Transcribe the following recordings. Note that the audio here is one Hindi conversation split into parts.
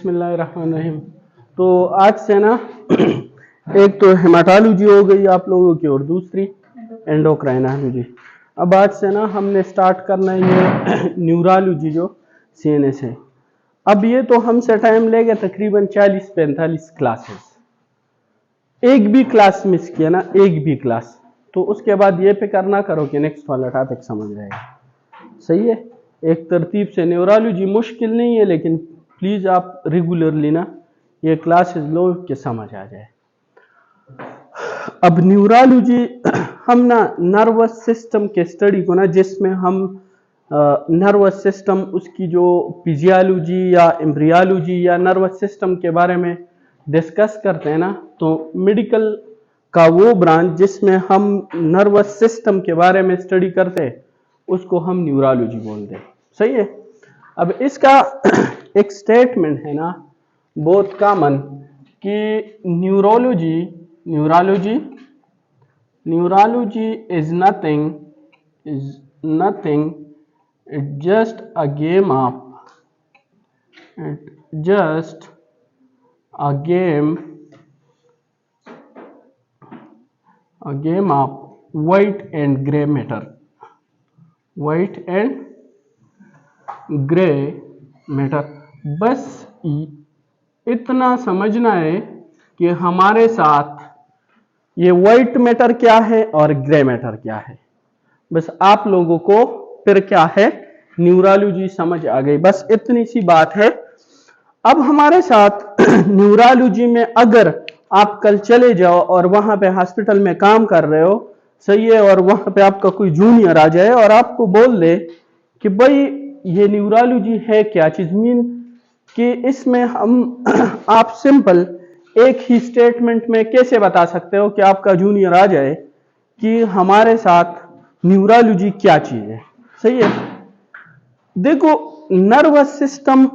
बिस्मिल्लाहिर्रहमानिर्रहीम। तो आज से ना एक तो हेमाटोलॉजी हो गई आप लोगों की और दूसरी एंडोक्राइनोलॉजी। अब आज से ना हमने स्टार्ट करना है ये न्यूरोलॉजी जो सीएनएस है। अब ये तो हमसे टाइम लेगा तकरीबन 40-45 क्लासेस। एक भी क्लास मिस किया ना, एक भी क्लास, तो उसके बाद ये फिक्र ना करो कि नेक्स्ट वाला टॉपिक समझ जाएगा। सही है, एक तरतीब से। न्यूरोलॉजी मुश्किल नहीं है, लेकिन प्लीज आप रेगुलरली ना ये क्लासेस लो कि समझ आ जाए। अब न्यूरोलॉजी हम ना नर्वस सिस्टम के स्टडी को ना, जिसमें हम नर्वस सिस्टम उसकी जो फिजियोलॉजी या एम्ब्रियोलॉजी या नर्वस सिस्टम के बारे में डिस्कस करते हैं ना, तो मेडिकल का वो ब्रांच जिसमें हम नर्वस सिस्टम के बारे में स्टडी करते हैं उसको हम न्यूरोलॉजी बोलते हैं। सही है। अब इसका एक स्टेटमेंट है ना बहुत कॉमन कि neurology is nothing it just a game of white and gray matter। बस इतना समझना है कि हमारे साथ ये व्हाइट मैटर क्या है और ग्रे मैटर क्या है। बस आप लोगों को फिर क्या है न्यूरोलॉजी समझ आ गई। बस इतनी सी बात है। अब हमारे साथ न्यूरोलॉजी में अगर आप कल चले जाओ और वहां पे हॉस्पिटल में काम कर रहे हो, सही है, और वहां पे आपका कोई जूनियर आ जाए और आपको बोल दे कि भाई ये न्यूरोलॉजी है क्या चीज, मीन कि इसमें हम आप सिंपल एक ही स्टेटमेंट में कैसे बता सकते हो कि आपका जूनियर आ जाए कि हमारे साथ न्यूरोलॉजी क्या चीज है। सही है। देखो, नर्वस सिस्टम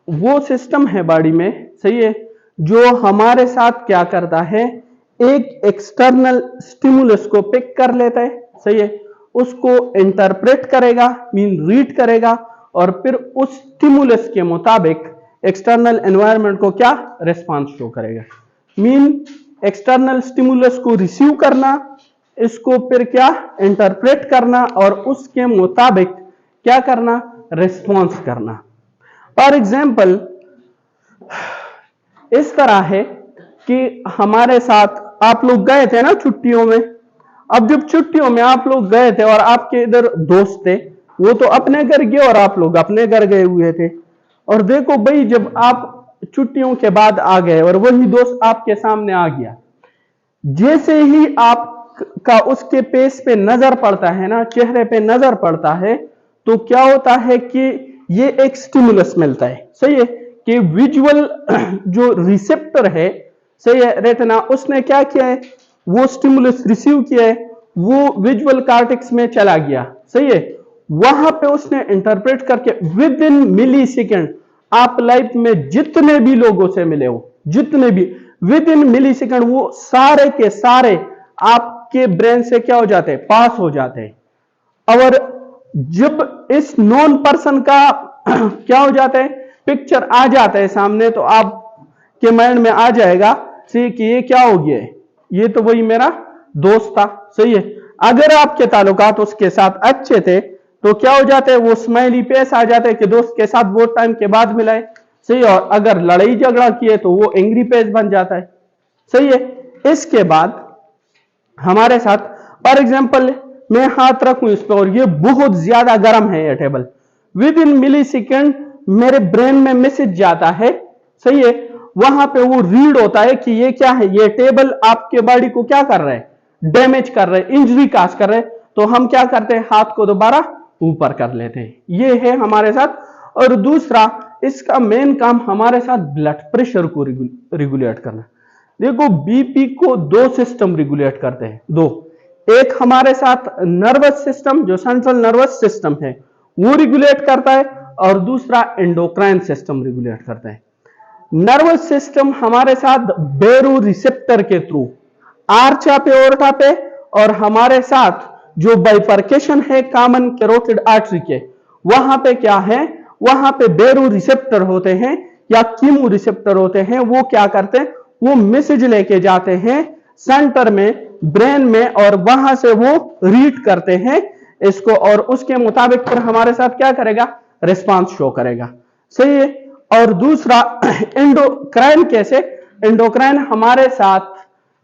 वो सिस्टम है बॉडी में, सही है, जो हमारे साथ क्या करता है, एक एक्सटर्नल स्टिमुलस को पिक कर लेता है, सही है, उसको इंटरप्रेट करेगा, मीन रीड करेगा, और फिर उस स्टिमुलस के मुताबिक एक्सटर्नल एनवायरनमेंट को क्या रिस्पांस शो करेगा। मीन एक्सटर्नल स्टिमुलस को रिसीव करना, इसको फिर क्या इंटरप्रेट करना, और उसके मुताबिक क्या करना, रिस्पॉन्स करना। फॉर एग्जाम्पल इस तरह है कि हमारे साथ आप लोग गए थे ना छुट्टियों में। अब जब छुट्टियों में आप लोग गए थे और आपके इधर दोस्त थे, वो तो अपने घर गए और आप लोग अपने घर गए हुए थे, और देखो भाई जब आप छुट्टियों के बाद आ गए और वही दोस्त आपके सामने आ गया, जैसे ही आपका उसके फेस पे नजर पड़ता है ना, चेहरे पे नजर पड़ता है, तो क्या होता है कि ये एक स्टिमुलस मिलता है। सही है कि विजुअल जो रिसेप्टर है, सही है, रेटिना, उसने क्या किया है, वो स्टिमुलस रिसीव किया है, वो विजुअल कॉर्टेक्स में चला गया, सही है, वहां पे उसने इंटरप्रेट करके विद इन मिली सेकेंड, आप लाइफ में जितने भी लोगों से मिले हो, जितने भी, विद इन मिली सेकेंड वो सारे के सारे आपके ब्रेन से क्या हो जाते हैं, पास हो जाते हैं। और जब इस नॉन पर्सन का क्या हो जाता है, पिक्चर आ जाता है सामने, तो आप के माइंड में आ जाएगा सी कि ये क्या हो गया है, ये तो वही मेरा दोस्त था। सही है। अगर आपके ताल्लुकात उसके साथ अच्छे थे तो क्या हो जाते हैं, वो स्माइली फेस आ जाते हैं कि दोस्त के साथ बहुत टाइम के बाद मिला है। सही है। और अगर लड़ाई झगड़ा किए तो वो एंग्री फेस बन जाता है। सही है। इसके बाद हमारे साथ फॉर एग्जाम्पल मैं हाथ रखूं इस पर और ये बहुत ज्यादा गर्म है ये table, within millisecond मेरे ब्रेन में मैसेज जाता है, सही है, वहां पे वो रीड होता है कि ये क्या है, ये टेबल आपके बॉडी को क्या कर रहा है, डैमेज कर रहा है, इंजरी काज कर रहा है। तो हम क्या करते हैं, हाथ को दोबारा ऊपर कर लेते हैं। ये है हमारे साथ। और दूसरा, इसका मेन काम हमारे साथ ब्लड प्रेशर को रेगुलेट करना। देखो, बीपी को दो सिस्टम रेगुलेट करते हैं, दो, एक हमारे साथ नर्वस सिस्टम जो सेंट्रल नर्वस सिस्टम है वो रेगुलेट करता है, और दूसरा एंडोक्राइन सिस्टम रेगुलेट करता है। नर्वस सिस्टम हमारे साथ बेरो रिसेप्टर के थ्रू आर्चा पे ओर्टा पे, और हमारे साथ जो बाइफर्केशन है कॉमन कैरोटिड आर्टरी के, वहां पे क्या है, वहां पे बेरो रिसेप्टर होते हैं या कीमो रिसेप्टर होते हैं, वो क्या करते हैं, वो मैसेज लेके जाते हैं सेंटर में, ब्रेन में, और वहां से वो रीड करते हैं इसको, और उसके मुताबिक फिर हमारे साथ क्या करेगा, रिस्पांस शो करेगा। सही है। और दूसरा एंडोक्राइन कैसे, एंडोक्राइन हमारे साथ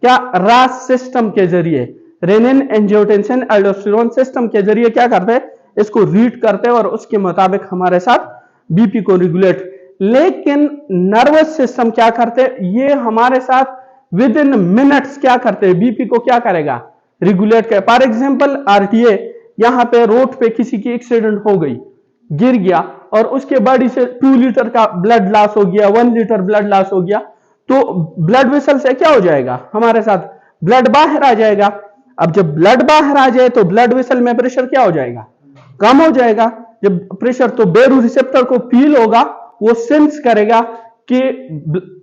क्या रास सिस्टम के जरिए, रेनिन एंजियोटेंसिन एल्डोस्टेरोन सिस्टम के जरिए क्या करते हैं, इसको रीड करते हैं और उसके मुताबिक हमारे साथ बीपी को रेगुलेट। लेकिन नर्वस सिस्टम क्या करते हैं, ये हमारे साथ विद इन मिनट्स क्या करते हैं, बीपी को क्या करेगा, रेगुलेट करे। फॉर एग्जांपल आरटीए, यहां पे रोड पे किसी की एक्सीडेंट हो गई, गिर गया, और उसके बॉडी से 2 लीटर का ब्लड लॉस हो गया, 1 लीटर ब्लड लॉस हो गया, तो ब्लड वेसल से क्या हो जाएगा, हमारे साथ ब्लड बाहर आ जाएगा। अब जब ब्लड बाहर आ जाए तो ब्लड वेसल में प्रेशर क्या हो जाएगा, कम हो जाएगा। जब प्रेशर, तो बेरू रिसेप्टर को फील होगा, वो सेंस करेगा कि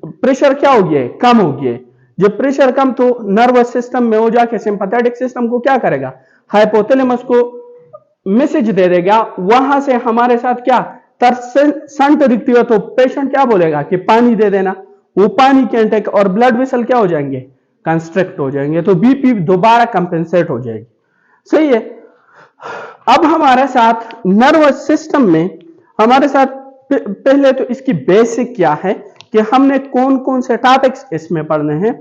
प्रेशर क्या हो गया है, कम हो गया है। जब प्रेशर कम, तो नर्वस सिस्टम में हो जाके सिंपैथेटिक सिस्टम को क्या करेगा, हाइपोथैलेमस को मैसेज दे देगा, वहां से हमारे साथ क्या संट दिखती है, तो पेशेंट क्या बोलेगा कि पानी दे देना, वो पानी के इंटेक, और ब्लड वेसल क्या हो जाएंगे, कंस्ट्रक्ट हो जाएंगे, तो बीपी दोबारा कंपेंसेट हो जाएगी। सही है। अब हमारे साथ नर्वस सिस्टम में हमारे साथ पहले तो इसकी बेसिक क्या है कि हमने कौन कौन से टॉपिक्स इसमें पढ़ने हैं।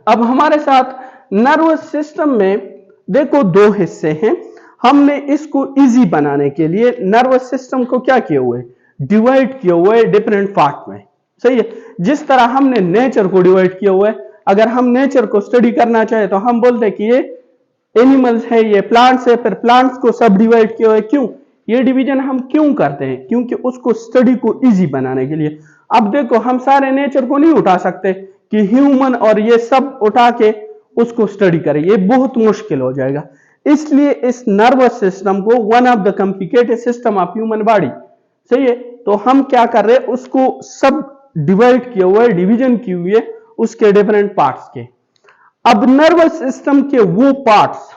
अब हमारे साथ नर्वस सिस्टम में देखो 2 हिस्से हैं। हमने इसको इजी बनाने के लिए नर्वस सिस्टम को क्या किए हुए, डिवाइड किए हुए डिफरेंट पार्ट में। सही है। जिस तरह हमने नेचर को डिवाइड किया हुआ है, अगर हम नेचर को स्टडी करना चाहे तो हम बोलते हैं कि ये एनिमल्स है, ये प्लांट्स है, फिर प्लांट्स को सब डिवाइड किया हुआ है। क्यों ये डिवीजन हम क्यों करते हैं, क्योंकि उसको स्टडी को इजी बनाने के लिए। अब देखो हम सारे नेचर को नहीं उठा सकते कि ह्यूमन और ये सब उठा के उसको स्टडी करें, ये बहुत मुश्किल हो जाएगा। इसलिए इस नर्वस सिस्टम को one of the complicated system of human body. सही है। तो हम क्या कर रहे हैं, उसको सब डिवाइड किए हुए, डिवीजन किए हुए उसके डिफरेंट पार्ट्स के। अब नर्वस सिस्टम के वो पार्ट्स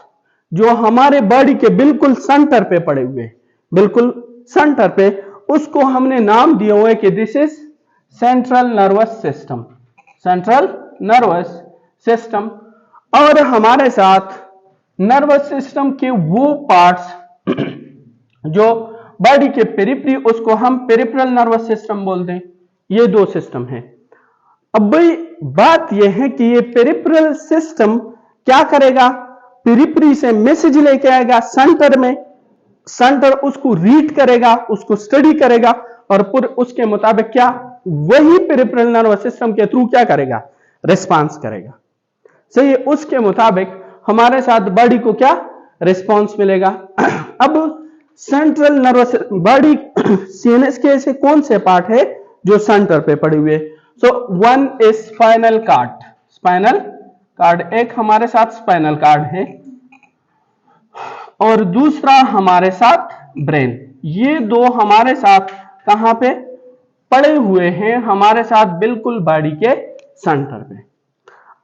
जो हमारे बॉडी के बिल्कुल सेंटर पे पड़े हुए, बिल्कुल सेंटर पे, उसको हमने नाम दिया हुआ है कि this is central nervous system, central nervous system. और हमारे साथ नर्वस सिस्टम के वो पार्ट्स जो बॉडी के पेरिफेरी, उसको हम पेरिफेरल नर्वस सिस्टम बोलते हैं। ये 2 सिस्टम है। अब भाई बात यह है कि ये पेरिफेरल सिस्टम क्या करेगा, पेरिफेरी से मैसेज लेके आएगा सेंटर में, सेंटर उसको रीड करेगा, उसको स्टडी करेगा, और फिर उसके मुताबिक क्या वही पेरिफेरल नर्वस सिस्टम के थ्रू क्या करेगा, रिस्पांस करेगा। सही है। उसके मुताबिक हमारे साथ बॉडी को क्या रिस्पांस मिलेगा। अब सेंट्रल नर्वस बॉडी सीएनएस के ऐसे कौन से पार्ट है जो सेंटर पे पड़े हुए। So one is spinal cord, spinal cord एक हमारे साथ स्पाइनल कार्ड है, और दूसरा हमारे साथ ब्रेन। ये 2 हमारे साथ कहां पे पड़े हुए हैं, हमारे साथ बिल्कुल बॉडी के सेंटर पे।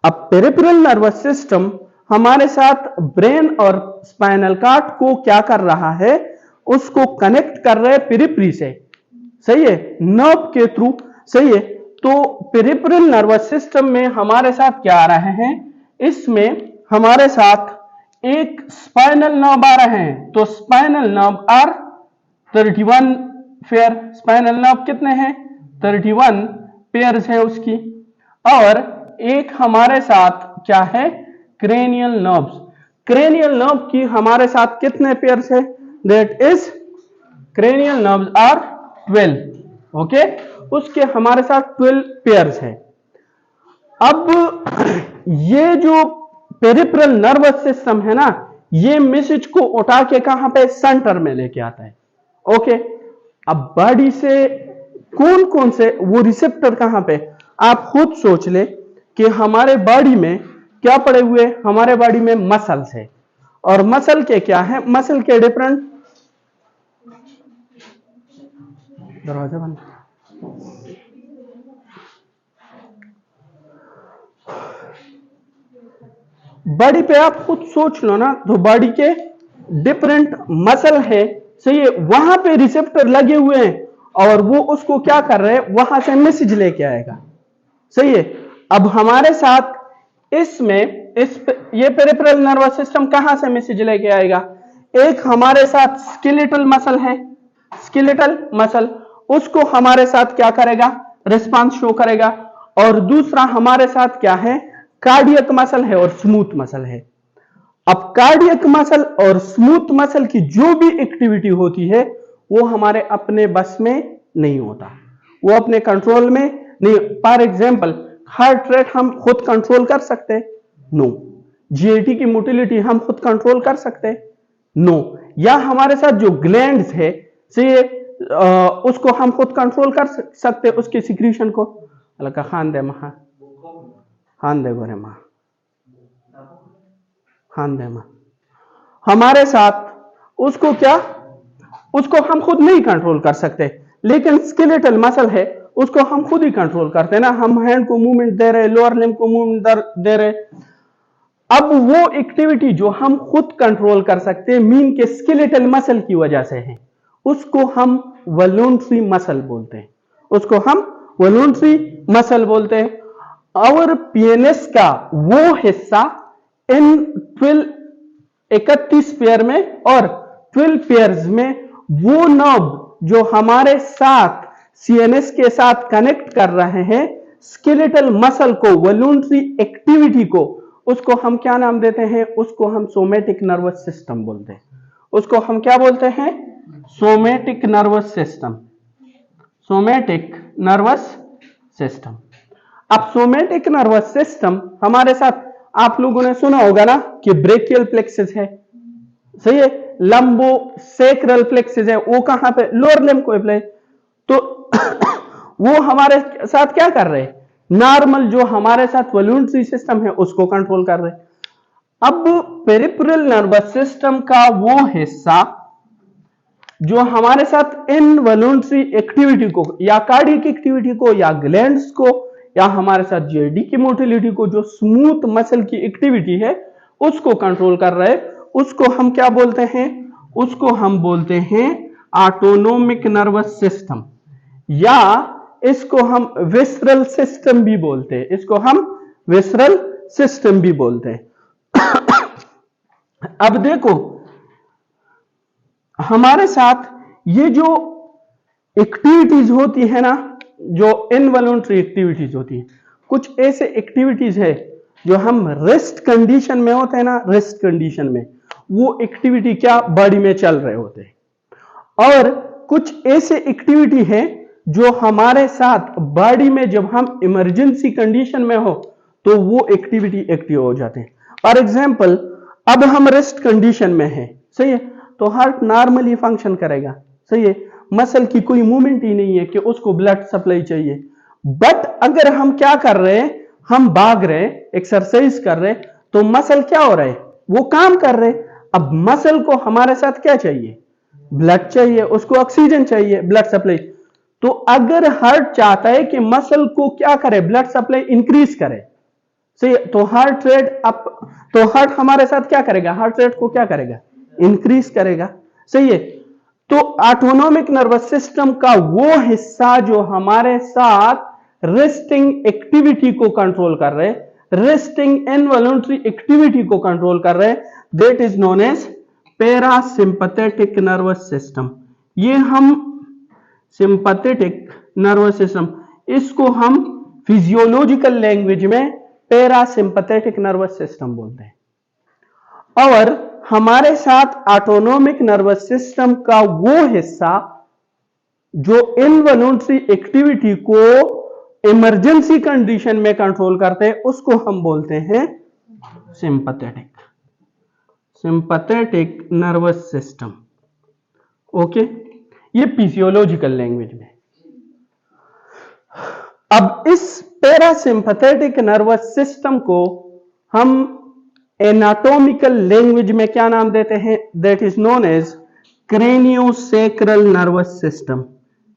अब पेरिफेरल नर्वस सिस्टम हमारे साथ ब्रेन और स्पाइनल कार्ड को क्या कर रहा है, उसको कनेक्ट कर रहे हैं पेरिफेरी से। सही है, नर्व के थ्रू। सही है। तो पेरिफेरल नर्वस सिस्टम में हमारे साथ क्या आ रहे हैं, इसमें हमारे साथ एक स्पाइनल नर्व आ रहे हैं। तो spinal nerve are 31 pair, spinal nerve कितने हैं, 31 पेयर्स है उसकी। और एक हमारे साथ क्या है, क्रेनियल नर्व्स। क्रेनियल नर्व की हमारे साथ कितने पेयर्स है, that is cranial nerves are 12। Okay, उसके हमारे साथ 12 पेयर्स है। अब ये जो पेरिफेरल नर्वस सिस्टम है ना, ये मैसेज को उठा के कहां पे, सेंटर में लेके आता है। ओके, अब बॉडी से कौन कौन से वो रिसेप्टर कहां पे, आप खुद सोच ले कि हमारे बॉडी में क्या पड़े हुए, हमारे बॉडी में मसल्स है, और मसल के क्या है, मसल के डिफरेंट, दरवाजा बंद, बॉडी पे आप खुद सोच लो ना, तो बॉडी के डिफरेंट मसल है। सही है, वहां पे रिसेप्टर लगे हुए हैं, और वो उसको क्या कर रहे हैं, वहां से मैसेज लेके आएगा। सही है। अब हमारे साथ इसमें ये पेरिफेरल नर्वस सिस्टम कहां से मैसेज लेके आएगा? एक हमारे साथ स्केलेटल मसल है, स्केलेटल मसल, उसको हमारे साथ क्या करेगा, रिस्पांस शो करेगा। और दूसरा हमारे साथ क्या है, कार्डियक मसल है और स्मूथ मसल है। अब कार्डियक मसल और स्मूथ मसल की जो भी एक्टिविटी होती है वो हमारे अपने बस में नहीं होता, वो अपने कंट्रोल में नहीं। फॉर एग्जांपल हार्ट रेट हम खुद कंट्रोल कर सकते हैं? नो। जीएटी की मोटिलिटी हम खुद कंट्रोल कर सकते हैं? नो। या हमारे साथ जो ग्लैंड्स है से उसको हम खुद कंट्रोल कर सकते हैं, उसके सिक्रीशन को? अलका खान दे महा खान दे गोरे महा खान दे महा हमारे साथ उसको क्या, उसको हम खुद नहीं कंट्रोल कर सकते, लेकिन स्केलेटल मसल है उसको हम खुद ही कंट्रोल करते हैं ना। हम हैंड को मूवमेंट दे रहे, लोअर लिम्ब को मूवमेंट दे रहे। अब वो एक्टिविटी जो हम खुद कंट्रोल कर सकते हैं मीन के स्केलेटल मसल की वजह से है, उसको हम वॉलंटरी मसल बोलते हैं, उसको हम वॉलंटरी मसल बोलते हैं। और पीएनएस का वो हिस्सा इन 31 पेयर में और 12 पेयर्स में वो नर्व जो हमारे साथ सीएनएस के साथ कनेक्ट कर रहे हैं स्केलेटल मसल को, वॉलंटरी एक्टिविटी को, उसको हम क्या नाम देते हैं? उसको हम सोमैटिक नर्वस सिस्टम बोलते हैं। उसको हम क्या बोलते हैं? Somatic nervous system, somatic nervous system. अब सोमैटिक नर्वस सिस्टम हमारे साथ, आप लोगों ने सुना होगा ना कि ब्रेकियल प्लेक्सस है, सही है, लंबो सेक्रल प्लेक्सस है, वो कहां पे? लोअर लिम्ब को अप्लाई। तो वो हमारे साथ क्या कर रहे हैं? नॉर्मल जो हमारे साथ वॉलंटरी सिस्टम है उसको कंट्रोल कर रहे हैं। अब पेरिफेरल नर्वस सिस्टम का वो हिस्सा जो हमारे साथ इनवॉलंटरी एक्टिविटी को या कार्डियक एक्टिविटी को या ग्लैंड्स को या हमारे साथ जीआईडी की मोटिलिटी को, जो स्मूथ मसल की एक्टिविटी है उसको कंट्रोल कर रहे हैं, उसको हम क्या बोलते हैं? उसको हम बोलते हैं ऑटोनोमिक नर्वस सिस्टम, या इसको हम विसरल सिस्टम भी बोलते हैं, इसको हम विसरल सिस्टम भी बोलते हैं। अब देखो हमारे साथ ये जो एक्टिविटीज होती है ना, जो इनवॉलंटरी एक्टिविटीज होती है, कुछ ऐसे एक्टिविटीज है जो हम रेस्ट कंडीशन में होते हैं ना, रेस्ट कंडीशन में वो एक्टिविटी क्या बॉडी में चल रहे होते हैं। और कुछ ऐसे एक्टिविटी है जो हमारे साथ बॉडी में जब हम इमरजेंसी कंडीशन में हो तो वो एक्टिविटी एक्टिव हो जाते हैं। फॉर एग्जांपल अब हम रेस्ट कंडीशन में हैं, सही है, तो हार्ट नॉर्मली फंक्शन करेगा, सही है, मसल की कोई मूवमेंट ही नहीं है कि उसको ब्लड सप्लाई चाहिए। बट अगर हम क्या कर रहे हैं, हम भाग रहे हैं, एक्सरसाइज कर रहे हैं, तो मसल क्या हो रहा है? वो काम कर रहे हैं। अब मसल को हमारे साथ क्या चाहिए? ब्लड चाहिए, उसको ऑक्सीजन चाहिए, ब्लड सप्लाई। तो अगर हार्ट चाहता है कि मसल को क्या करे, ब्लड सप्लाई इंक्रीज करे, सही, तो हार्ट रेट अप, तो हार्ट हमारे साथ क्या करेगा? हार्ट रेट को क्या करेगा? इंक्रीज करेगा, सही है। तो ऑटोनोमिक नर्वस सिस्टम का वो हिस्सा जो हमारे साथ रेस्टिंग एक्टिविटी को कंट्रोल कर रहे, रेस्टिंग इनवॉलंटरी एक्टिविटी को कंट्रोल कर रहे, that is known as parasympathetic nervous system. ये हम सिंपैथेटिक नर्वस सिस्टम, इसको हम फिजियोलॉजिकल लैंग्वेज में पैरासिम्पैथेटिक नर्वस सिस्टम बोलते हैं। और हमारे साथ ऑटोनोमिक नर्वस सिस्टम का वो हिस्सा जो इनवॉलंटरी एक्टिविटी को इमरजेंसी कंडीशन में कंट्रोल करते हैं उसको हम बोलते हैं sympathetic, sympathetic nervous system. Okay, ये फिजियोलॉजिकल लैंग्वेज में। अब इस पैरासिम्पैथेटिक नर्वस सिस्टम को हम एनाटॉमिकल लैंग्वेज में क्या नाम देते हैं? That is known as craniosacral nervous system,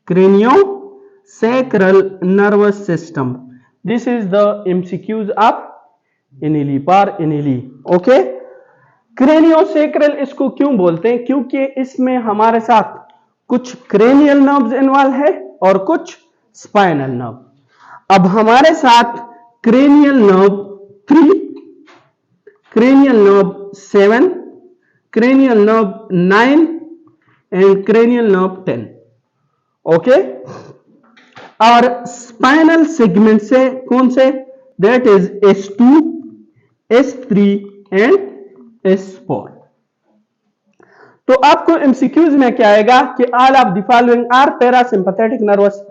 craniosacral nervous system. This is the MCQs of इनिली पार इनिली। ओके, क्रेनियोसैक्रल इसको क्यों बोलते हैं? क्योंकि इसमें हमारे साथ कुछ क्रेनियल नर्व्स इन्वॉल्व है और कुछ स्पाइनल नर्व। अब हमारे साथ cranial nerve 3, cranial nerve 7, cranial nerve 9 and cranial nerve 10। Okay, और स्पाइनल सेगमेंट से कौन से? That is S2, S3 and S4। तो आपको एमसीक्यूज में क्या आएगा कि all of the following are parasympathetic nervous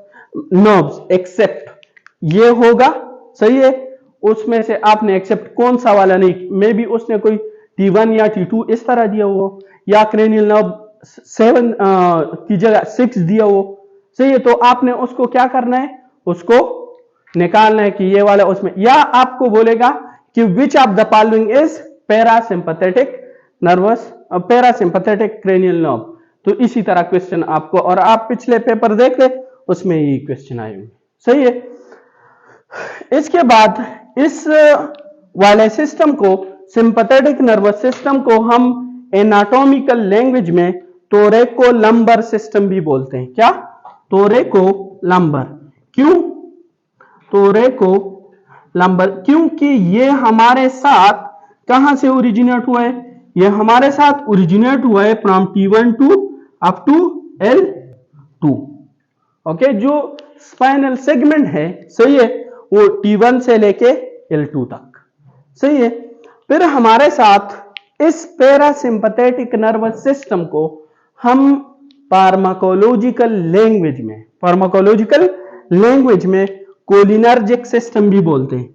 nerves except, ये होगा, सही है। उसमें से आपने एक्सेप्ट कौन सा वाला नहीं, मे बी उसने कोई T1 या T2 इस तरह दिया हो, या क्रेनियल नर्व 7 की जगह 6 दिया हो, सही है। तो आपने उसको क्या करना है, उसको निकालना है कि ये वाला उसमें, या आपको बोलेगा कि which of the following is parasympathetic nervous, parasympathetic cranial nerve. तो इसी तरह क्वेश्चन आपको, और आप पिछले पेपर देख ले उसमें ये क्वेश्चन आए होंगे, सही है। इसके बाद इस वाले सिस्टम को, सिंपैथेटिक नर्वस सिस्टम को हम एनाटॉमिकल लैंग्वेज में थोरैकोलंबर सिस्टम भी बोलते हैं। क्या? थोरैकोलंबर। क्यों थोरैकोलंबर? क्योंकि ये हमारे साथ कहां से ओरिजिनेट हुआ है? ये हमारे साथ ओरिजिनेट हुआ है from T1 to up to L2। Okay, जो स्पाइनल सेगमेंट है, सही है, वो T1 से लेके L2 तक, सही है। फिर हमारे साथ इस पैरासिम्पैथेटिक नर्वस सिस्टम को हम फार्माकोलॉजिकल लैंग्वेज में कोलिनर्जिक सिस्टम भी बोलते हैं।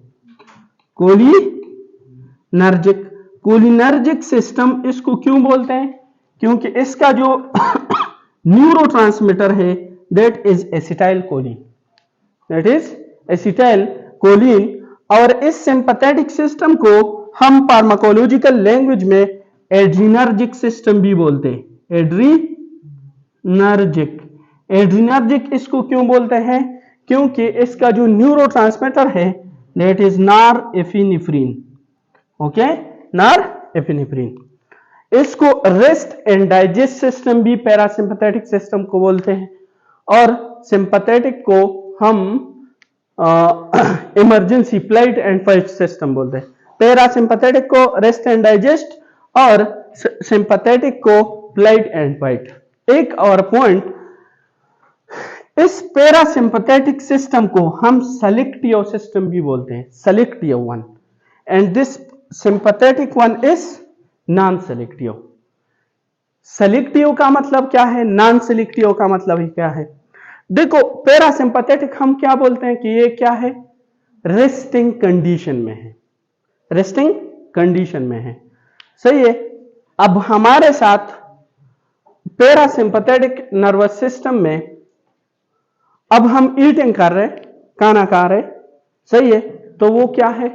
कोलिनर्जिक सिस्टम इसको क्यों बोलते हैं? क्योंकि इसका जो न्यूरोट्रांसमीटर है दैट इज एसिटाइल कोलिन, और इस सिंपैथेटिक सिस्टम को हम फार्माकोलॉजिकल लैंग्वेज में एड्रीनर्जिक सिस्टम भी बोलते हैं। एड्रीनर्जिक इसको क्यों बोलते हैं? क्योंकि इसका जो न्यूरोट्रांसमीटर है that is norepinephrine. Okay, norepinephrine. इसको रेस्ट एंड डाइजेस्ट सिस्टम भी पैरासिम्पैथेटिक सिस्टम को बोलते हैं, और सिंपैथेटिक को हम emergency flight and fight system बोलते हैं। पैरासिम्पैथेटिक को रेस्ट एंड डाइजेस्ट और सिंपैथेटिक को फ्लाइट एंड फाइट। एक और पॉइंट, इस पैरासिम्पैथेटिक सिस्टम को हम सेलेक्टिव सिस्टम भी बोलते हैं, selective one, and this sympathetic one is non selective. Selective का मतलब क्या है, नॉन सेलेक्टिव का मतलब ही क्या है? देखो, पैरासिम्पैथेटिक हम क्या बोलते हैं कि ये क्या है, रेस्टिंग कंडीशन में है, रेस्टिंग कंडीशन में है, सही है। अब हमारे साथ पैरासिम्पैथेटिक नर्वस सिस्टम में अब हम ईटिंग कर रहे, खाना खा रहे, सही है, तो वो क्या है,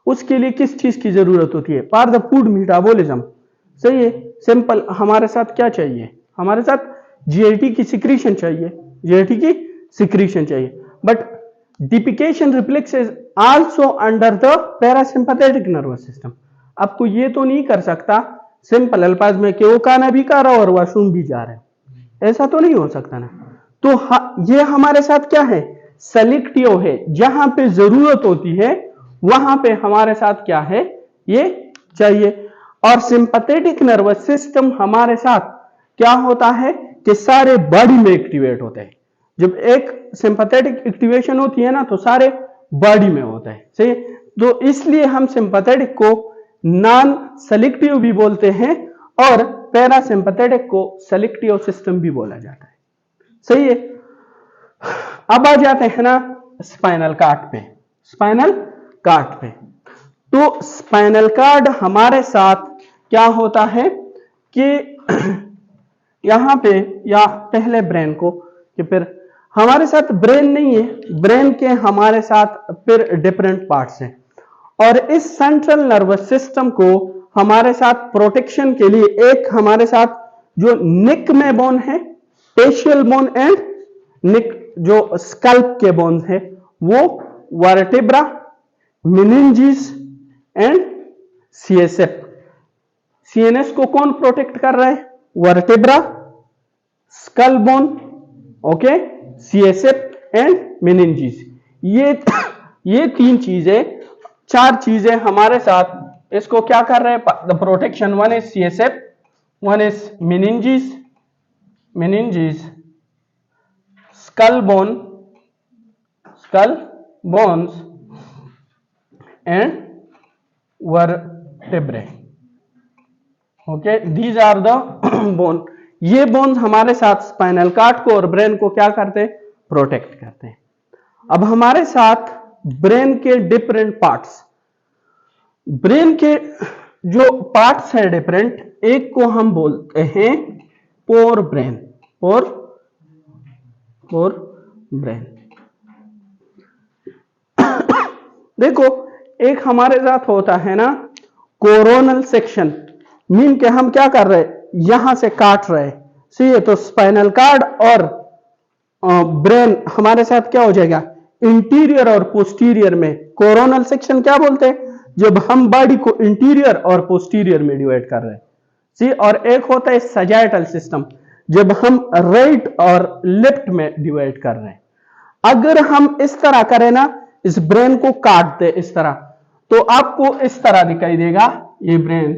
उसके लिए किस चीज की जरूरत होती है? फॉर द फूड मेटाबॉलिज्म, सही है। सिंपल, हमारे साथ क्या चाहिए? हमारे साथ जीआईटी की सिक्रीशन चाहिए, जीआईटी की सिक्रीशन चाहिए। But defecation reflex is also under the parasympathetic nervous system. आपको ये तो नहीं कर सकता सिंपल अल्फाज में कि वो खाना भी खा रहा और वॉशरूम भी जा रहा है, ऐसा तो नहीं हो सकता ना। तो ये हमारे साथ क्या है, सेलेक्टिव है। जहां पे जरूरत होती है वहां पे हमारे साथ क्या है, ये चाहिए। और सिंपैथेटिक नर्वस सिस्टम हमारे साथ क्या होता है कि सारे बॉडी में एक्टिवेट होते हैं। जब एक सिंपैथेटिक एक्टिवेशन होती है ना तो सारे बॉडी में होता है, सही है। तो इसलिए हम सिंपैथेटिक को नॉन सेलेक्टिव भी बोलते हैं और पैरासिम्पैथेटिक को सेलेक्टिव सिस्टम भी बोला जाता है, सही है। अब आ जाते हैं ना स्पाइनल कार्ड पे। स्पाइनल कार्ड पे, तो स्पाइनल कार्ड हमारे साथ क्या होता है कि यहां पे, या पहले ब्रेन को, कि फिर हमारे साथ ब्रेन नहीं है, ब्रेन के हमारे साथ फिर डिफरेंट पार्ट्स हैं। और इस सेंट्रल नर्वस सिस्टम को हमारे साथ प्रोटेक्शन के लिए एक हमारे साथ जो नेक में बोन है, फेशियल बोन एंड नेक, जो स्कल्प के बोन है, वो vertebra, meninges and CSF. CNS को कौन प्रोटेक्ट कर रहा है? Vertebra, skull bone, okay, CSF and meninges. ये तीन चीजें, चार चीजें हमारे साथ इसको क्या कर रहे हैं, the protection. One is CSF, one is meninges, skull bones and vertebrae, okay, these are the bone। ये बोन्स हमारे साथ स्पाइनल कार्ड को और ब्रेन को क्या करते हैं, प्रोटेक्ट करते हैं। अब हमारे साथ ब्रेन के डिफरेंट पार्ट्स, ब्रेन के जो पार्ट्स हैं डिफरेंट, एक को हम बोलते हैं पोर ब्रेन, पोर ब्रेन। देखो, एक हमारे साथ होता है ना कोरोनल सेक्शन, मीन के हम क्या कर रहे हैं, यहां से काट रहे हैं, सी है, तो स्पाइनल कार्ड और ब्रेन हमारे साथ क्या हो जाएगा, इंटीरियर और पोस्टीरियर में। कोरोनल सेक्शन क्या बोलते हैं, जब हम बॉडी को इंटीरियर और पोस्टीरियर में डिवाइड कर रहे हैं, सी। और एक होता है सजाइटल सिस्टम, जब हम राइट और लेफ्ट में डिवाइड कर रहे हैं। अगर हम इस तरह करें ना, इस ब्रेन को काट दे इस तरह, तो आपको इस तरह दिखाई देगा ये ब्रेन,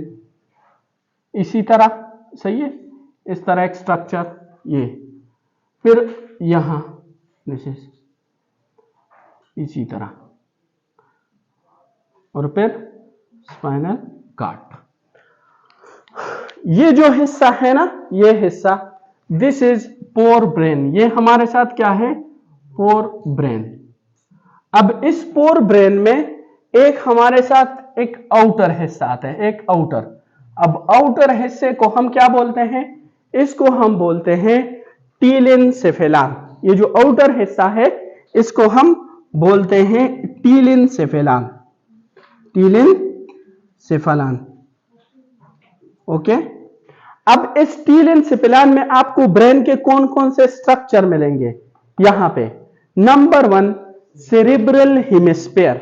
इसी तरह, सही है, इस तरह एक स्ट्रक्चर, ये फिर यहां इसी तरह, और फिर स्पाइनल कार्ड। ये जो हिस्सा है ना, ये हिस्सा, दिस इज पोर ब्रेन। ये हमारे साथ क्या है, पोर ब्रेन। अब इस पोर ब्रेन में एक हमारे साथ एक आउटर हिस्सा आता है, एक आउटर। अब आउटर हिस्से को हम क्या बोलते हैं, इसको हम बोलते हैं टीलेनसेफेलान। ये जो आउटर हिस्सा है इसको हम बोलते हैं टीलेनसेफेलान, टीलेनसेफेलान, ओके। अब इस टीलेनसेफेलान में आपको ब्रेन के कौन कौन से स्ट्रक्चर मिलेंगे, यहां पे नंबर 1 सेरेब्रल हेमिस्फीयर,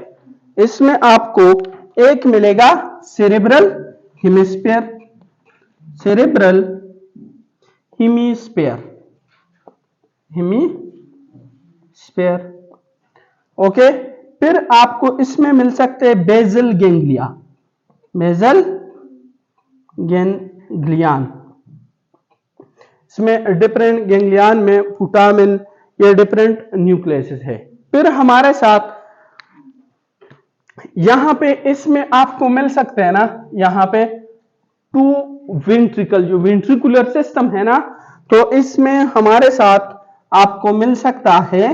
इसमें आपको एक मिलेगा cerebral hemisphere, cerebral hemisphere, hemisphere, okay. फिर आपको इसमें मिल सकते हैं बेजल गैंग्लिया, बेजल गैंग्लियन, इसमें डिफरेंट गैंग्लियन में फुटामिन, ये डिफरेंट न्यूक्लियस है। फिर हमारे साथ यहां पे इसमें आपको मिल सकते हैं ना, यहां पे 2 वेंट्रिकल, जो वेंट्रिकुलर सिस्टम है ना, तो इसमें हमारे साथ आपको मिल सकता है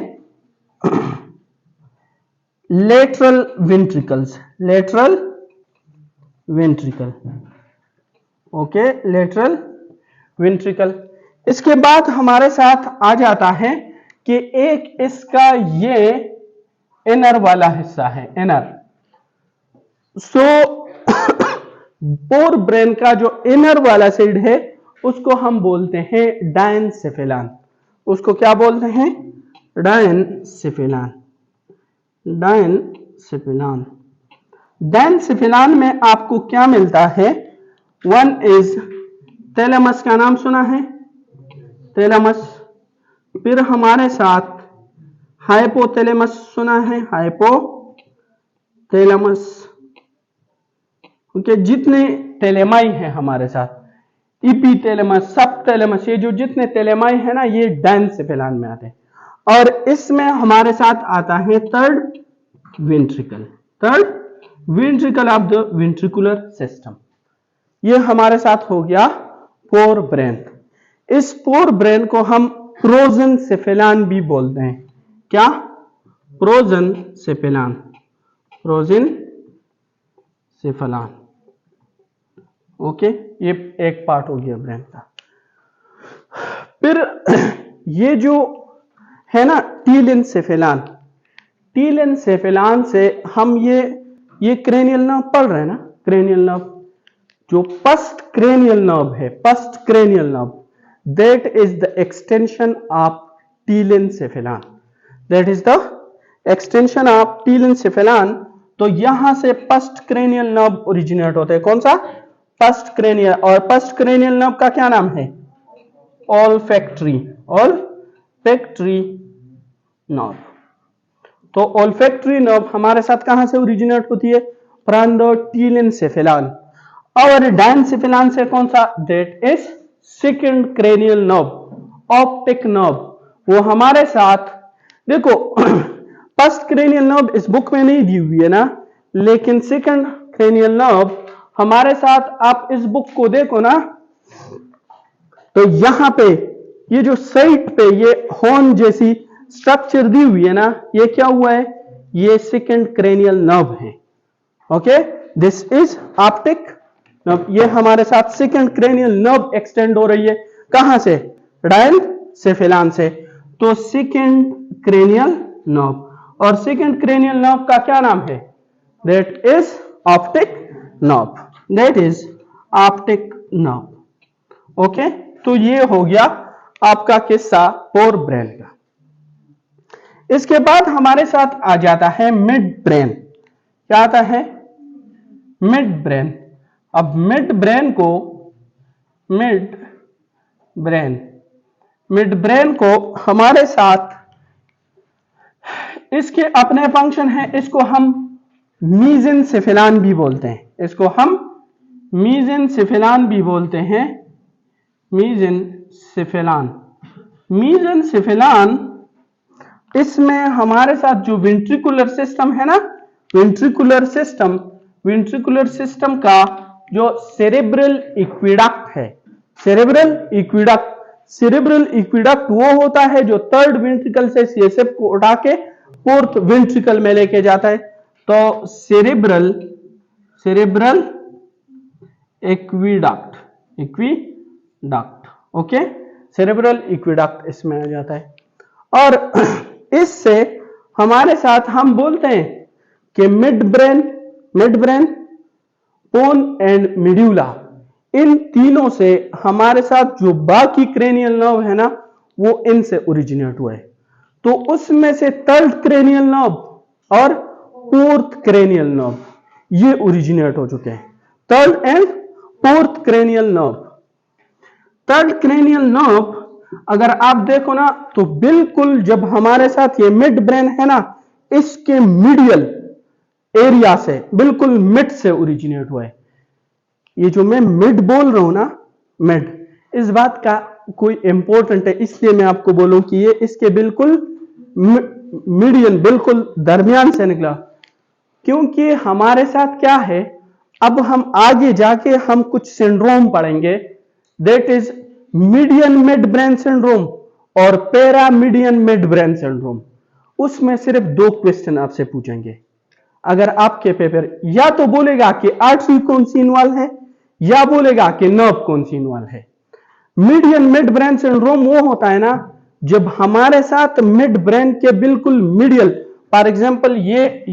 lateral ventricles, lateral ventricle, okay, lateral ventricle. इसके बाद हमारे साथ आ जाता है कि एक इसका ये इनर वाला हिस्सा है, इनर। सो पोर ब्रेन का जो इनर वाला साइड है उसको हम बोलते हैं डायनसेफेलान, उसको क्या बोलते हैं, डायनसेफेलान, डायनसेफेलान। डायनसेफेलान में आपको क्या मिलता है, 1 इज थैलेमस, का नाम सुना है, थैलेमस। फिर हमारे साथ हाइपोथैलेमस सुना है, हाइपोथैलेमस, ओके। जितने थैलेमाई है हमारे साथ, इपीथैलेमस, सबथैलेमस, ये जो जितने थैलेमाई है ना, ये डायनसेफेलान में आते हैं। और इसमें हमारे साथ आता है third ventricle, third ventricle of the ventricular system. ये हमारे साथ हो गया पोर ब्रेन। इस पोर ब्रेन को हम प्रोजेनसेफेलान भी बोलते हैं, क्या, प्रोजेनसेफेलान, प्रोजेनसेफेलान, ओके। ये एक पार्ट हो गया ब्रेन का। फिर ये जो है ना टीलेनसेफेलान, टीलेनसेफेलान से हम ये क्रेनियल नर्व पढ़ रहे हैं ना, क्रेनियल नर्व, जो फर्स्ट क्रेनियल नर्व है, first cranial nerve, that is the extension of telencephalon, that is the extension of telencephalon. तो यहां से फर्स्ट क्रेनियल नर्व ओरिजिनेट होते हैं, कौन सा, फर्स्ट क्रेनियल। और फर्स्ट क्रेनियल नर्व का क्या नाम है, olfactory nerve। तो olfactory nerve हमारे साथ कहां से ओरिजिनेट होती है? From the telencephalon। और diencephalon से कौन सा? That is second cranial nerve, optic nerve. वो हमारे साथ देखो फर्स्ट क्रेनियल नर्व इस बुक में नहीं दी हुई है ना, लेकिन सेकंड क्रेनियल नर्व हमारे साथ, आप इस बुक को देखो ना तो यहां पे ये जो साइड पे ये हॉर्न जैसी स्ट्रक्चर दी हुई है ना, ये क्या हुआ है? ये सेकंड क्रेनियल नर्व है। Okay, this is optic nerve. ये हमारे साथ सेकंड क्रेनियल नर्व एक्सटेंड हो रही है कहां से? डायनसेफेलॉन से। तो सेकंड क्रेनियल नर्व, और सेकंड क्रेनियल नर्व का क्या नाम है? That is optic nerve, that is optic nerve. Okay, तो ये हो गया आपका किस्सा फोर ब्रेन का। इसके बाद हमारे साथ आ जाता है मिड ब्रेन। क्या आता है? Mid brain. अब मिड ब्रेन को हमारे साथ इसके अपने फंक्शन है, इसको हम मीसेंसेफेलॉन भी बोलते हैं, इसको हम मीसेंसेफेलॉन भी बोलते हैं। मीसेंसेफेलॉन इसमें हमारे साथ जो वेंट्रिकुलर सिस्टम है ना, वेंट्रिकुलर सिस्टम का जो सेरेब्रल इक्विडक्ट है, सेरेब्रल इक्विडक्ट वो होता है जो थर्ड वेंट्रिकल से सीएसएफ को उठा के फोर्थ वेंट्रिकल में लेके जाता है। तो सेरेब्रल इक्विडक्ट, ओके, सेरेब्रल इक्विडक्ट इसमें आ जाता है। और इससे हमारे साथ हम बोलते हैं कि mid brain, pons and medulla, इन तीनों से हमारे साथ जो बाकी क्रेनियल नर्व है ना, वो इनसे ओरिजिनेट हुआ है। तो उसमें से थर्ड क्रेनियल नर्व और फोर्थ क्रेनियल नर्व ये ओरिजिनेट हो चुके हैं। Third and fourth cranial nerve. Third cranial nerve अगर आप देखो ना, तो बिल्कुल जब हमारे साथ ये मिड ब्रेन है ना, इसके मीडियल एरिया से, बिल्कुल मिड से ओरिजिनेट हुआ है। ये जो मैं मिड बोल रहा हूं ना, मिड, इस बात का कोई इंपॉर्टेंट है, इसलिए मैं आपको बोलूं कि ये इसके बिल्कुल मीडियन, बिल्कुल दरमियान से निकला। क्योंकि हमारे साथ क्या है, अब हम आगे जाके हम कुछ सिंड्रोम पढ़ेंगे, that is median mid brain syndrome और पैरामीडियन मिड ब्रेन सिंड्रोम। उसमें सिर्फ 2 क्वेश्चन आपसे पूछेंगे। अगर आपके पेपर या तो बोलेगा कि आर्टरी कौन सी इन्वॉल्व है, या बोलेगा कि नर्व कौन सी इन्वॉल्व है। मीडियन मिड ब्रेन सिंड्रोम वो होता है ना, जब हमारे साथ मिड ब्रेन के बिल्कुल मीडियल, फॉर एग्जांपल ये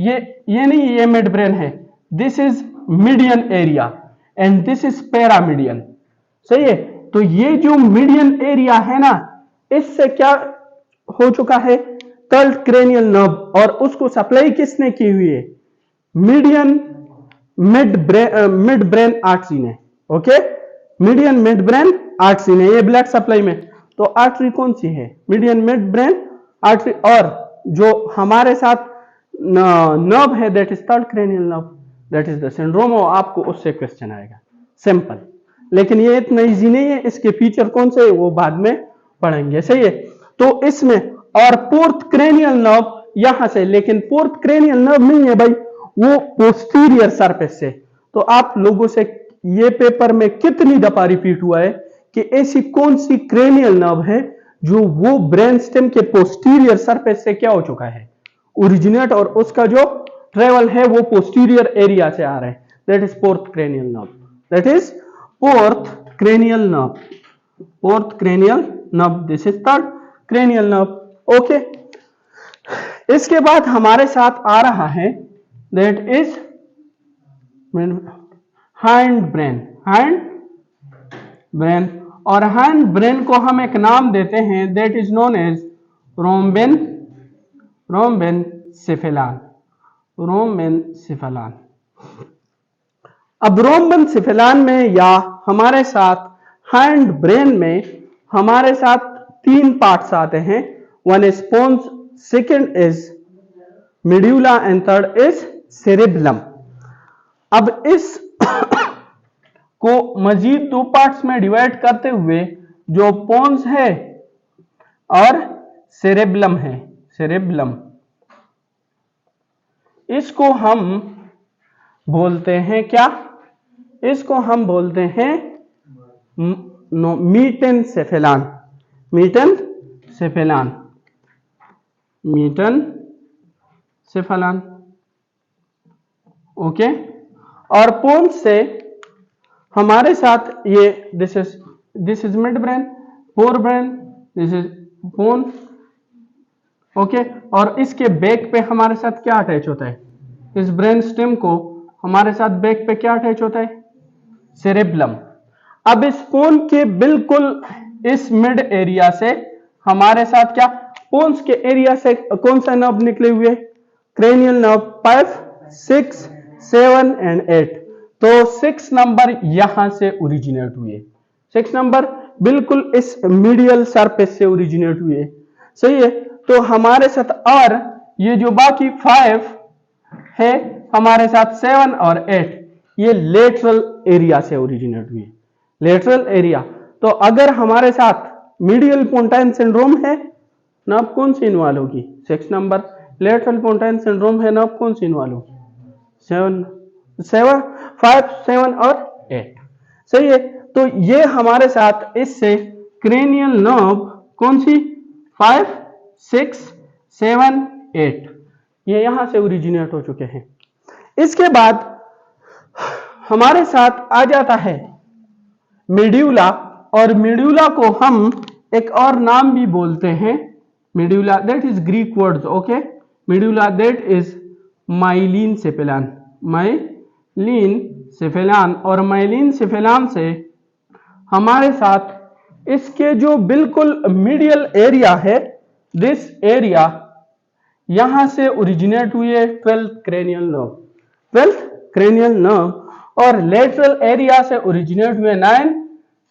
नहीं, ये मिड ब्रेन है, this is median area and this is paramedian, सही है। तो ये जो मीडियन एरिया है ना, इससे क्या हो चुका है? थर्ड क्रेनियल नर्व, और उसको सप्लाई किसने की हुई है? मिड ब्रेन आर्टरी ने। Okay, median mid brain artery ने, ये ब्लड सप्लाई में। तो आर्टरी कौन सी है? Median mid brain artery. और जो हमारे साथ नर्व है, that is third cranial nerve, that is the syndrome. और आपको उससे क्वेश्चन आएगा, सिंपल। लेकिन ये इतना इजी नहीं है, इसके फीचर कौन से है वो बाद में पढ़ेंगे, सही है। तो इसमें और फोर्थ क्रेनियल नर्व यहां से, लेकिन फोर्थ क्रेनियल नर्व नहीं है भाई, वो पोस्टीरियर सरफेस से। तो आप लोगों से ये पेपर में कितनी दफा रिपीट हुआ है कि ऐसी कौन सी क्रेनियल नर्व है जो वो ब्रेन स्टेम के पोस्टीरियर सरफेस से क्या हो चुका है? ओरिजिनेट, और उसका जो ट्रेवल है वो पोस्टीरियर एरिया से आ रहा है, that is fourth cranial nerve, that is fourth cranial nerve, fourth cranial nerve, this is third cranial nerve. Okay, इसके बाद हमारे साथ आ रहा है दैट इज हैंड ब्रेन, और हैंड ब्रेन को हम एक नाम देते हैं, दैट इज नोन एज रोम्बेनसेफेलॉन। अब रोम्बेनसेफेलॉन में या हमारे साथ हैंड ब्रेन में हमारे साथ 3 पार्ट्स आते हैं, one is pons, second is medulla and third is cerebellum. अब इस को मजीद 2 पार्ट्स में डिवाइड करते हुए जो पोन्स है और सेरेब्लम है, सेरेब्लम, इसको हम बोलते हैं क्या? इसको हम बोलते हैं मीटेनसेफेलान, मीटेनसेफेलान, मीटेनसेफेलान। ओके, और पोन्स से हमारे साथ ये this is mid brain, fore brain, this is bone. Okay, और इसके बैक पे हमारे साथ क्या अटैच होता है? इस ब्रेन स्टेम को हमारे साथ बैक पे क्या अटैच होता है? सेरेब्लम। अब इस पोन के बिल्कुल इस मिड एरिया से हमारे साथ क्या, पोन्स के एरिया से कौन सा नर्व निकले हुए? Cranial nerve 5, 6, 7 and 8। तो 6 नंबर यहां से ओरिजिनेट हुए, 6 नंबर बिल्कुल इस मीडियल सरफेस से ओरिजिनेट हुए। सही है, तो हमारे साथ और ये जो बाकी 5 है हमारे साथ 7 और 8, ये लेटरल एरिया से ओरिजिनेट हुए, लेटरल एरिया। तो अगर हमारे साथ मीडियल पोंटाइन सिंड्रोम है, नर्व कौन सी इन्वॉल्व होगी? 6 नंबर। लेटरल पोंटाइन सिंड्रोम है, नर्व कौन सी इन्वॉल्व होगी? 5, 7 और 8। सही है, तो ये हमारे साथ इससे क्रेनियल नर्व कौन सी? 5, 6, 7, 8, ये यहां से ओरिजिनेट हो चुके हैं। इसके बाद हमारे साथ आ जाता है मेड्यूला, और मेड्यूला को हम एक और नाम भी बोलते हैं, medulla that is Greek words. Okay, medulla that is myelencephalon, myelencephalon. और माइलिन सेफेलान से हमारे साथ इसके जो बिल्कुल मीडियल एरिया है, दिस एरिया, यहां से ओरिजिनेट हुए 12th cranial nerve, 12th cranial nerve. और लेटरल एरिया से ओरिजिनेट हुए 9,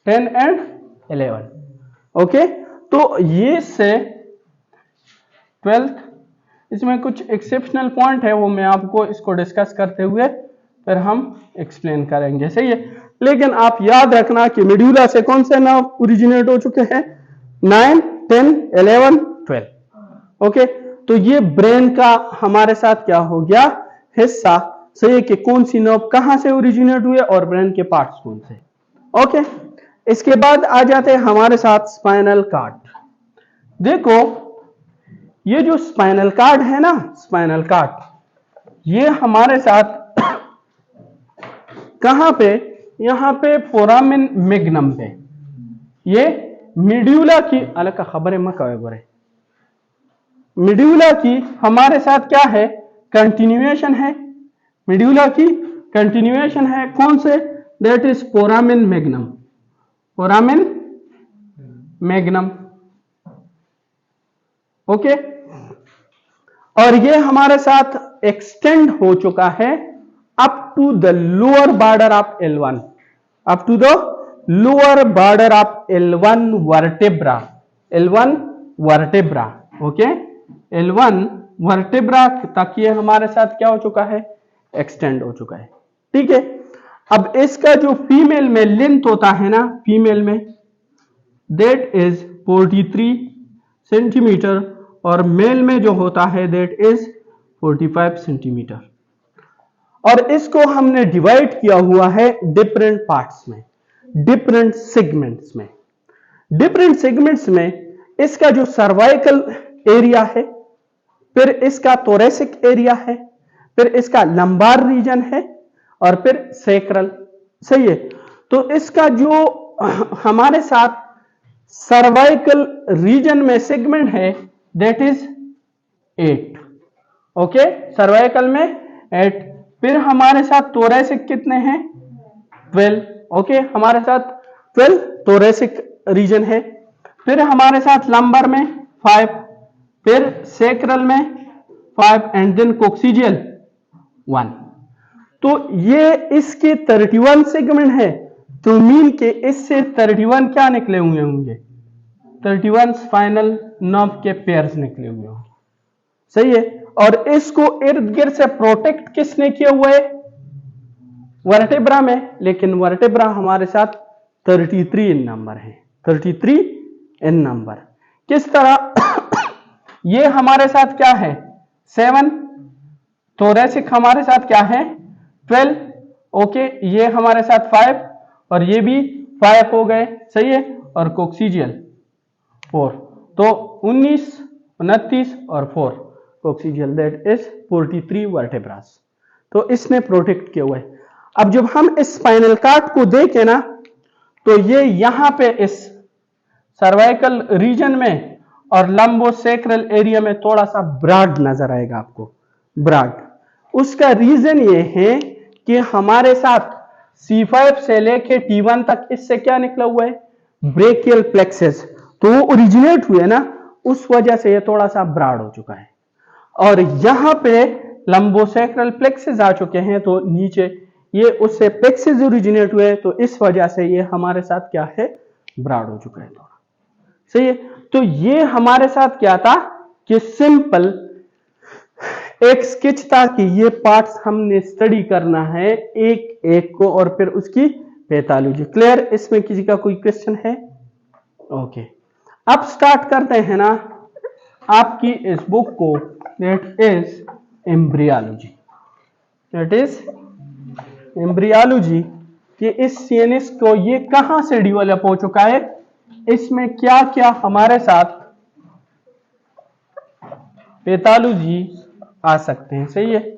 10 एंड 11। ओके, तो ये से 12th, इसमें कुछ एक्सेप्शनल पॉइंट है, वो मैं आपको इसको डिस्कस करते हुए फिर हम एक्सप्लेन करेंगे। सही है, लेकिन आप याद रखना कि मेड्यूला से कौन से नर्व ओरिजिनेट हो चुके हैं? 9, 10, 11, 12। ओके, तो ये ब्रेन का हमारे साथ क्या हो गया? हिस्सा। सही है कि कौन सी नर्व कहां से ओरिजिनेट हुए और ब्रेन के पार्ट्स कौन से। ओके, इसके बाद आ जाते हैं हमारे साथ स्पाइनल कार्ड। देखो, ये जो स्पाइनल कार्ड है ना, स्पाइनल कार्ड, ये हमारे साथ कहां पे? यहां पे फोरामिन मैग्नम पे, ये मेड्यूला की अलग का खबर है गोरे, मेड्यूला की हमारे साथ क्या है? कंटिन्यूएशन है, मेड्यूला की कंटिन्यूएशन है। कौन से? That is foramen magnum, foramen magnum. Okay, और ये हमारे साथ एक्सटेंड हो चुका है up to the lower border of L1, up to the lower border of L1 vertebra, L1 vertebra. Okay, L1 vertebra तक ये हमारे साथ क्या हो चुका है? एक्सटेंड हो चुका है। ठीक है, अब इसका जो फीमेल में लेंथ होता है ना, फीमेल में, दैट इज 43 सेंटीमीटर, और मेल में जो होता है दैट इज 45 सेंटीमीटर। और इसको हमने डिवाइड किया हुआ है डिफरेंट पार्ट्स में, डिफरेंट सेगमेंट्स में। डिफरेंट सेगमेंट्स में इसका जो सर्वाइकल एरिया है, फिर इसका थोरेसिक एरिया है, फिर इसका लंबार रीजन है, और फिर सेक्रल। सही है, तो इसका जो हमारे साथ सर्वाइकल रीजन में सेगमेंट है दैट इज 8। ओके, सर्वाइकल में 8। फिर हमारे साथ थोरेसिक कितने हैं? 12। ओके, हमारे साथ 12 थोरेसिक रीजन है। फिर हमारे साथ लंबर में 5, फिर सेक्रल में 5 एंड देन कोक्सीजियल 1। तो ये इसके 31 सेगमेंट है, तो मीन के इससे 31 क्या निकले हुए होंगे? 31 स्पाइनल नर्व के पेयर्स निकले हुए होंगे, सही है। और इसको इर्द गिर्द से प्रोटेक्ट किसने किया हुआ है? वर्टेब्रा में, लेकिन वर्टेब्रा हमारे साथ 33 इन नंबर है, 33 इन नंबर। किस तरह ये हमारे साथ क्या है? 7, थोरेसिक हमारे साथ क्या है? 12, ओके, ये हमारे साथ 5 और ये भी 5 हो गए, सही है। और कोक्सीजियल 4, तो 19, 29 और 4 कोक्सीजियल, दैट इज 43 वर्टेब्रास। तो इसने प्रोटेक्ट किया हुआ है। अब जब हम इस स्पाइनल कार्ड को देखें ना, तो ये यहां पे इस सर्वाइकल रीजन में और लंबोसेक्रल एरिया में थोड़ा सा ब्रॉड नजर आएगा आपको, ब्रॉड। उसका रीजन ये है कि हमारे साथ C5 से लेके T1 तक इससे क्या निकला हुआ है? ब्रेकियल प्लेक्सस, तो वो ओरिजिनेट हुए ना, उस वजह से ये थोड़ा सा ब्रॉड हो चुका है। और यहां पे लंबोसेक्रल प्लेक्सस आ चुके हैं, तो नीचे ये उससे प्लेक्सस ओरिजिनेट हुए, तो इस वजह से ये हमारे साथ क्या है? ब्रॉड हो चुका है थोड़ा, सही है। तो ये हमारे साथ क्या था कि सिंपल एक स्केच था कि ये पार्ट्स हमने स्टडी करना है एक एक को, और फिर उसकी पैथोलॉजी। क्लियर? इसमें किसी का कोई क्वेश्चन है? ओके, अब स्टार्ट करते हैं ना आपकी इस बुक को, that is embryology. That is embryology कि इस सीएनएस को ये कहां से डेवलप हो चुका है, इसमें क्या क्या हमारे साथ पैथोलॉजी आ सकते हैं, सही है।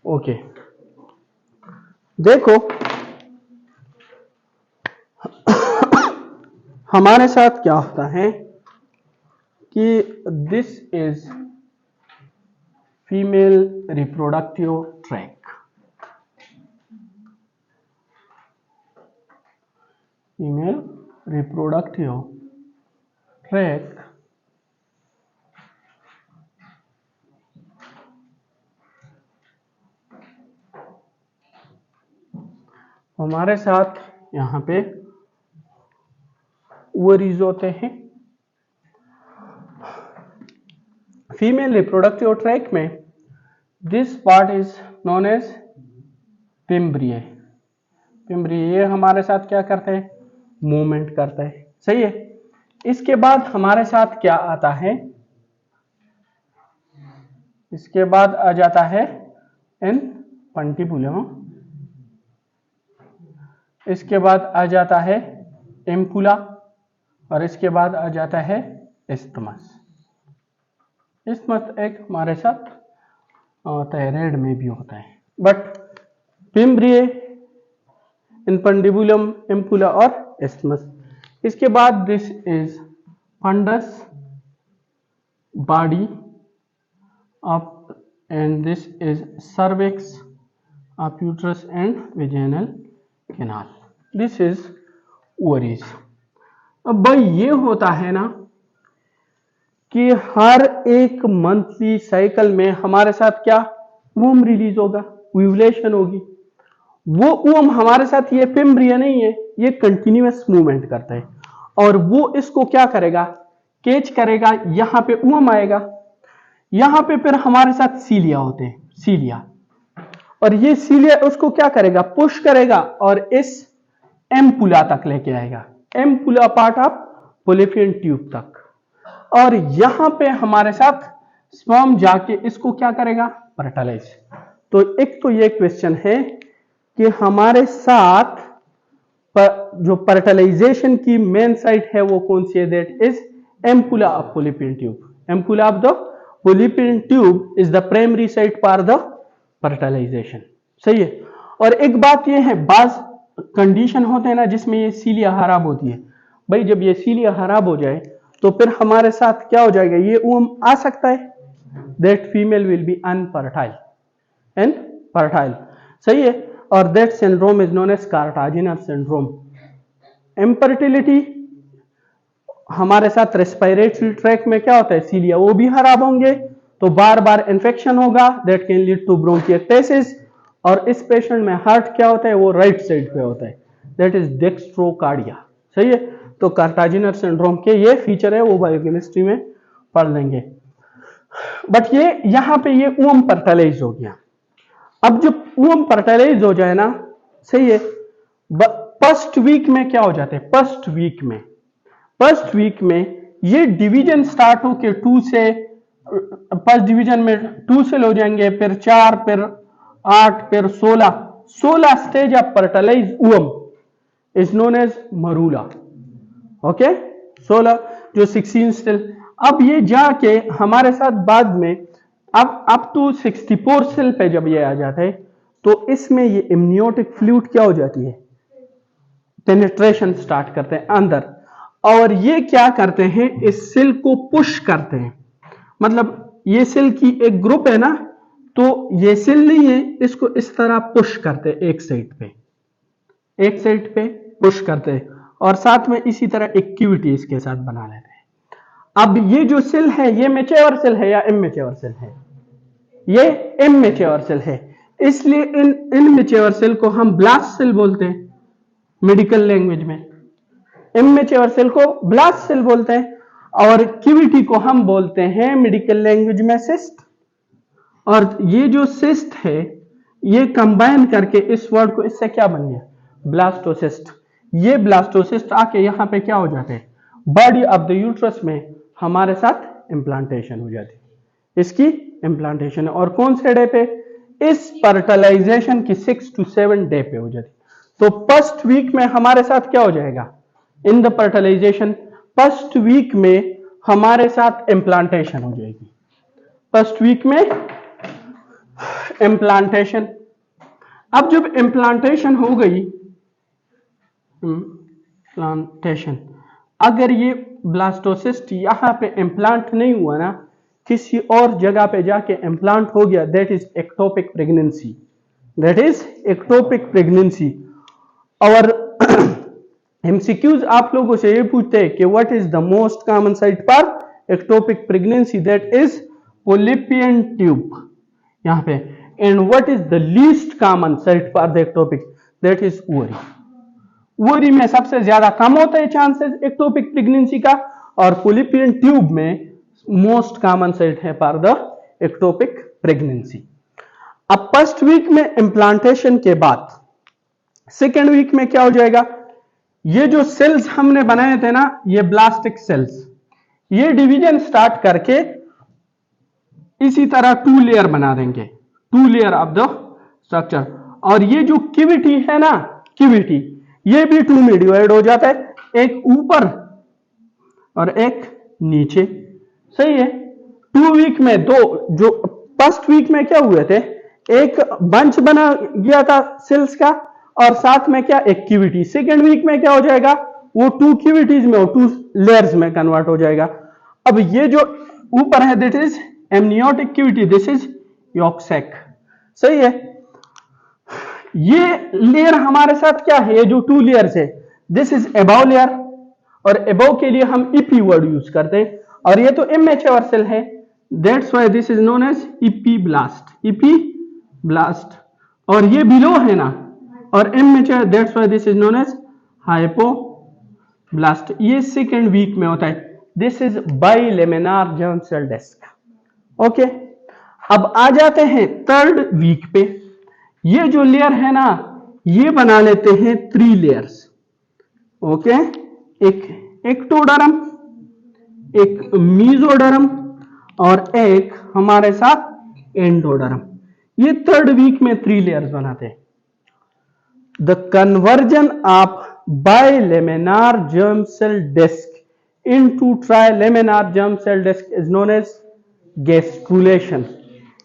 ओके, देखो हमारे साथ क्या होता है कि this is female reproductive tract. Female reproductive tract हमारे साथ यहां पे ओवरीज होते हैं। फीमेल रिप्रोडक्टिव ट्रैक में this part is known as fimbria. Fimbria ये हमारे साथ क्या करते हैं? मूवमेंट करता है, सही है। इसके बाद हमारे साथ क्या आता है? इसके बाद आ जाता है इनफंटिबुलम, इसके बाद आ जाता है एम्पुला, और इसके बाद आ जाता है इस्थमस। इस्थमस एक हमारे साथ थायराइड में भी होता है, बट पिम्ब्रिया, इनफंटिबुलम, एम्पुला और इस्थमस। इसके बाद this is fundus body of, and this is cervix of uterus and vaginal canal. This is ovaries. अब भाई ये होता है ना कि हर एक मंथली साइकिल में हमारे साथ क्या वूम रिलीज होगा, ओव्यूलेशन होगी। वो वूम हमारे साथ, ये पिम्ब्रिया नहीं है, ये कंटिन्यूअस मूवमेंट करता है, और वो इसको क्या करेगा? कैच करेगा, यहां पे वूम आएगा, यहां पे फिर हमारे साथ सीलिया होते हैं, सीलिया, और ये सीलिया उसको क्या करेगा? पुश करेगा और इस एम्पुला तक लेके आएगा, ampulla part of fallopian tube तक, और यहां पे हमारे साथ स्पर्म जाके इसको क्या करेगा? फर्टिलाइज। तो एक तो ये क्वेश्चन है कि हमारे साथ जो फर्टिलाइजेशन की मेन साइट है वो कौन सी है? That is ampulla of fallopian tube. Ampulla of the fallopian tube is the primary site for the fertilization, सही है। और एक बात ये है, बाज कंडीशन होते हैं ना जिसमें ये सीलिया खराब होती है। भाई जब ये सीलिया खराब हो जाए तो फिर हमारे साथ क्या हो जाएगा? ये ऊम आ सकता है, that female will be unfertile, infertile, सही है। और that syndrome is known as Kartagener's syndrome. Infertility हमारे साथ रेस्पिरेटरी ट्रैक में क्या होता है? सीलिया, वो भी खराब होंगे तो बार बार इन्फेक्शन होगा, that can lead to bronchiectasis, और इस पेशेंट में हार्ट क्या होता है, वो राइट साइड पे होता है, दैट इज डेक्स्ट्रोकार्डिया। सही है। तो कार्टाजिनर सिंड्रोम के ये फीचर है, वो बायोकेमिस्ट्री में पढ़ लेंगे। बट ये यहां पे ये ऊम फर्टिलाइज हो गया। अब जब ऊम फर्टिलाइज हो जाए ना, सही है, फर्स्ट वीक में क्या हो जाते हैं, फर्स्ट वीक में ये डिवीजन स्टार्ट हो के 2 से, फर्स्ट डिवीजन में 2 सेल हो जाएंगे, फिर 4, फिर 8, फिर 16 stage of fertilize womb is known as morula. Okay, 16 जो 16 सेल। अब ये जाके हमारे साथ बाद में अब अप टू 64 सेल पे जब ये आ जाता है, तो इसमें ये इम्नियोटिक फ्लूइड क्या हो जाती है, पेनिट्रेशन स्टार्ट करते हैं अंदर, और ये क्या करते हैं, इस सेल को पुश करते हैं। मतलब ये सेल की एक ग्रुप है ना, तो ये सेल नहीं है, इसको इस तरह पुश करते हैं, एक साइड पे पुश करते हैं, और साथ में इसी तरह एक्टिविटी इसके साथ बना लेते हैं। अब ये जो सेल है, ये मैच्योर सेल है या इमैच्योर सेल है, ये इमैच्योर सेल है, इसलिए इन इमैच्योर सेल को हम ब्लास्ट सेल बोलते हैं मेडिकल लैंग्वेज में, इमैच्योर सेल को ब्लास्ट सेल बोलते हैं, और क्यूविटी को हम बोलते हैं मेडिकल लैंग्वेज में सिस्ट। और ये जो सिस्ट है, ये कंबाइन करके इस वर्ड को, इससे क्या बन गया, ब्लास्टोसिस्ट। ये ब्लास्टोसिस्ट आके यहां पे क्या हो जाते हैं, बॉडी ऑफ द यूट्रस में हमारे साथ इम्प्लांटेशन हो जाती है, इसकी इम्प्लांटेशन। और कौन से डे पे, इस फर्टिलाइजेशन की 6 to 7 डे पे हो जाती है। तो फर्स्ट वीक में हमारे साथ क्या हो जाएगा, in the fertilization, first week में हमारे साथ इम्प्लांटेशन हो जाएगी, फर्स्ट वीक में इम्प्लांटेशन। अब जब इम्प्लांटेशन हो गई, इम्प्लांटेशन, अगर ये ब्लास्टोसिस्ट यहां पे इम्प्लांट नहीं हुआ ना, किसी और जगह पे जाके इम्प्लांट हो गया, that is ectopic pregnancy, that is ectopic pregnancy. और एमसीक्यूज आप लोगों से ये पूछते हैं कि what is the most common site for ectopic pregnancy, that is fallopian tube यहां पे, and what is the least common site for the ectopic, that is ovary में सबसे ज्यादा कम होता है चांसेस एक्टोपिक प्रेगनेंसी का, और पोलिपियन ट्यूब में मोस्ट कॉमन साइट है फॉर द एक्टोपिक प्रेगनेंसी। अब फर्स्ट वीक में इम्प्लांटेशन के बाद सेकेंड वीक में क्या हो जाएगा, ये जो सेल्स हमने बनाए थे ना, ये ब्लास्टिक सेल्स, ये डिवीजन स्टार्ट करके इसी तरह 2 लेयर बना देंगे, 2 लेयर ऑफ द स्ट्रक्चर। और ये जो क्यूविटी है ना, क्यूविटी, ये भी 2 में डिवाइड हो जाता है, एक ऊपर और एक नीचे। सही है। 2 वीक में दो, जो फर्स्ट वीक में क्या हुए थे, एक बंच बना गया था सेल्स का, और साथ में क्या, एक क्यूविटी। सेकेंड वीक में क्या हो जाएगा, वो 2 क्यूविटीज में, 2 लेयर्स में कन्वर्ट हो जाएगा। अब ये जो ऊपर है, that is amniotic cavity, this is yolk sac. सही है। ये लेयर हमारे साथ क्या है, ये जो 2 लेयर्स है, दिस इज एबव लेयर, और एबव के लिए हम ईपी वर्ड यूज करते हैं, और ये तो इमैच्योर सेल है, that's why this is known as epiblast. और ये बिलो है ना, और immature, that's why this is known as hypoblast. ये सेकेंड वीक में होता है, this is bilaminar germ cell disc. Okay, अब आ जाते हैं थर्ड वीक पे। ये जो लेयर है ना, ये बना लेते हैं 3 लेयर्स। ओके, एक एक्टोडर्म, एक मीजोडर्म, और एक हमारे साथ एंडोडर्म। ये थर्ड वीक में 3 लेयर्स बनाते हैं। The conversion of bilaminar germ cell disc into trilaminar germ cell disc is known as gastrulation.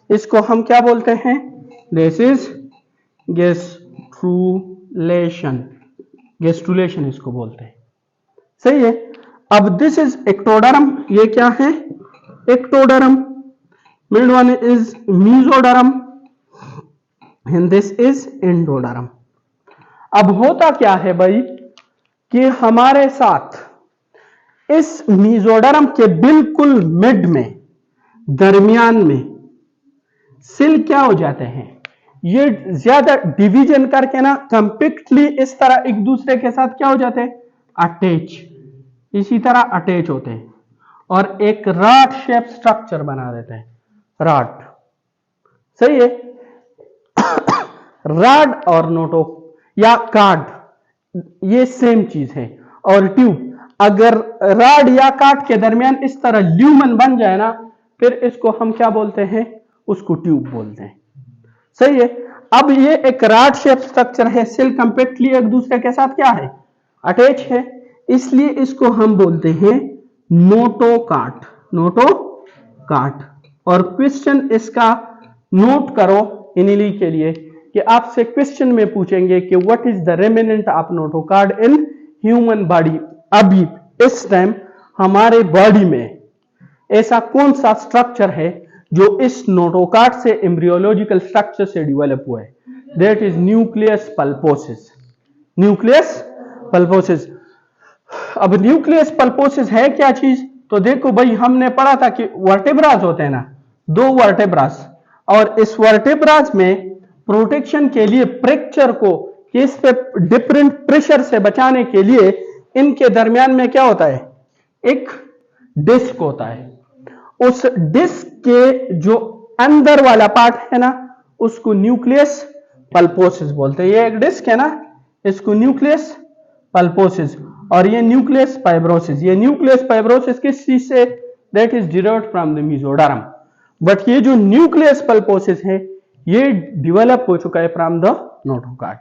इसको हम क्या बोलते हैं, दिस इज गैस्ट्रुलेशन इसको बोलते हैं। सही है। अब दिस इज एक्टोडर्म, ये क्या है, ectoderm, mid one is mesoderm, and this is endoderm. अब होता क्या है भाई, कि हमारे साथ इस मीजोडर्म के बिल्कुल मिड में, दरमियान में सेल क्या हो जाते हैं, ये ज्यादा डिवीजन करके ना कंपैक्टली इस तरह एक दूसरे के साथ क्या हो जाते हैं, अटैच, इसी तरह अटैच होते हैं और एक रॉड शेप स्ट्रक्चर बना देते हैं, रॉड। सही है। रॉड और नोटो या कार्ड ये सेम चीज है। और ट्यूब, अगर रॉड या कार्ड के दरमियान इस तरह ल्यूमन बन जाए ना, फिर इसको हम क्या बोलते हैं, उसको ट्यूब बोलते हैं। सही है। अब ये एक रॉड शेप स्ट्रक्चर है, सेल कंपैक्टली एक दूसरे के साथ क्या है, अटैच है, इसलिए इसको हम बोलते हैं नोटोकार्ड, नोटोकार्ड। और क्वेश्चन इसका नोट करो इनिली के लिए कि आपसे क्वेश्चन में पूछेंगे कि what is the remnant of notochord in human body. अभी इस टाइम हमारे बॉडी में ऐसा कौन सा स्ट्रक्चर है जो इस नोटोकार्ड से एम्ब्रियोलॉजिकल स्ट्रक्चर से डेवलप हुआ है, दैट इज न्यूक्लियस पल्पोसिस, न्यूक्लियस पल्पोसिस। अब न्यूक्लियस पल्पोसिस है क्या चीज, तो देखो भाई हमने पढ़ा था कि वर्टेब्रास होते हैं ना, दो वर्टेब्रास, और इस वर्टेब्रास में प्रोटेक्शन के लिए फ्रैक्चर को इस पे डिफरेंट प्रेशर से बचाने के लिए इनके दरमियान में क्या होता है, एक डिस्क होता है। उस डिस्क के जो अंदर वाला पार्ट है ना, उसको न्यूक्लियस पल्पोसिस बोलते हैं। ये एक डिस्क है ना, इसको न्यूक्लियस पल्पोसिस, और ये न्यूक्लियस फाइब्रोसिस। ये न्यूक्लियस फाइब्रोसिस किस चीज से, that is derived from the mesoderm. But ये जो न्यूक्लियस पल्पोसिस है ये डेवलप हो चुका है फ्रॉम द नोटोकार्ड।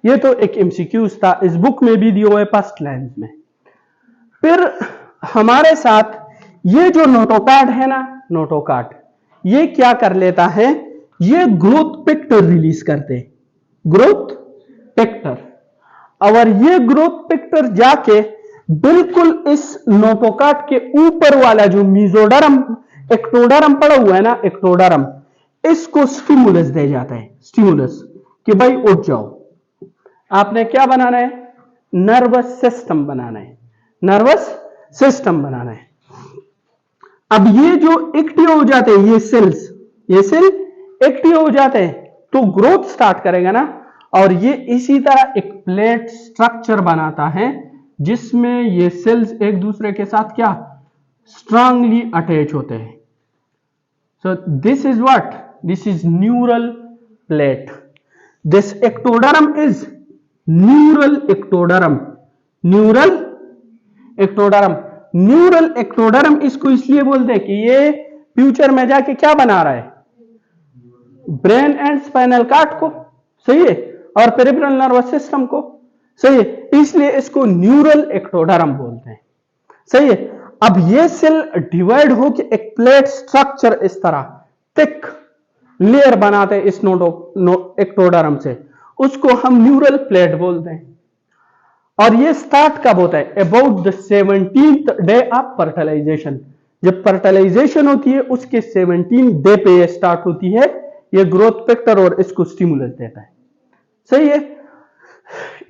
ये तो एक एमसीक्यूज था, इस बुक में भी दिया हुआ है फर्स्ट लाइन में। फिर हमारे साथ ये जो नोटोकार्ड है ना, नोटोकार्ड ये क्या कर लेता है, ये ग्रोथ फैक्टर रिलीज करते, ग्रोथ फैक्टर। और ये ग्रोथ फैक्टर जाके बिल्कुल इस नोटोकार्ड के ऊपर वाला जो मेसोडर्म एक्टोडर्म पड़ा हुआ है ना, एक्टोडर्म, इसको स्टिमुलस दे जाता है, स्टिमुलस कि भाई उठ जाओ। आपने क्या बनाना है, नर्वस सिस्टम बनाना है, नर्वस सिस्टम बनाना है। अब ये जो एक्टिव हो जाते हैं, ये सेल्स, ये सेल एक्टिव हो जाते हैं तो ग्रोथ स्टार्ट करेगा ना, और ये इसी तरह एक प्लेट स्ट्रक्चर बनाता है जिसमें ये सेल्स एक दूसरे के साथ क्या, स्ट्रांगली अटैच होते हैं। So this is what, this is neural plate, this ectoderm is neural ectoderm, neural ectoderm. Neural ectoderm इसको इसलिए बोलते हैं कि ये फ्यूचर में जाके क्या बना रहा है, ब्रेन एंड स्पाइनल कॉर्ड को, सही है, और पेरिफेरल नर्वस सिस्टम को, सही है, इसलिए इसको न्यूरल एक्टोडर्म बोलते हैं। सही है। अब ये सेल डिवाइड होकर एक प्लेट स्ट्रक्चर इस तरह थिक लेयर बनाते हैं इस एक्टोडर्म से, उसको हम न्यूरल प्लेट बोलते हैं। और ये स्टार्ट कब होता है, about the 17th day of fertilization. जब फर्टिलाइजेशन होती है उसके 17 डे पे ये स्टार्ट होती है, ये ग्रोथ फैक्टर और इसको स्टिमुलस देता है। सही है।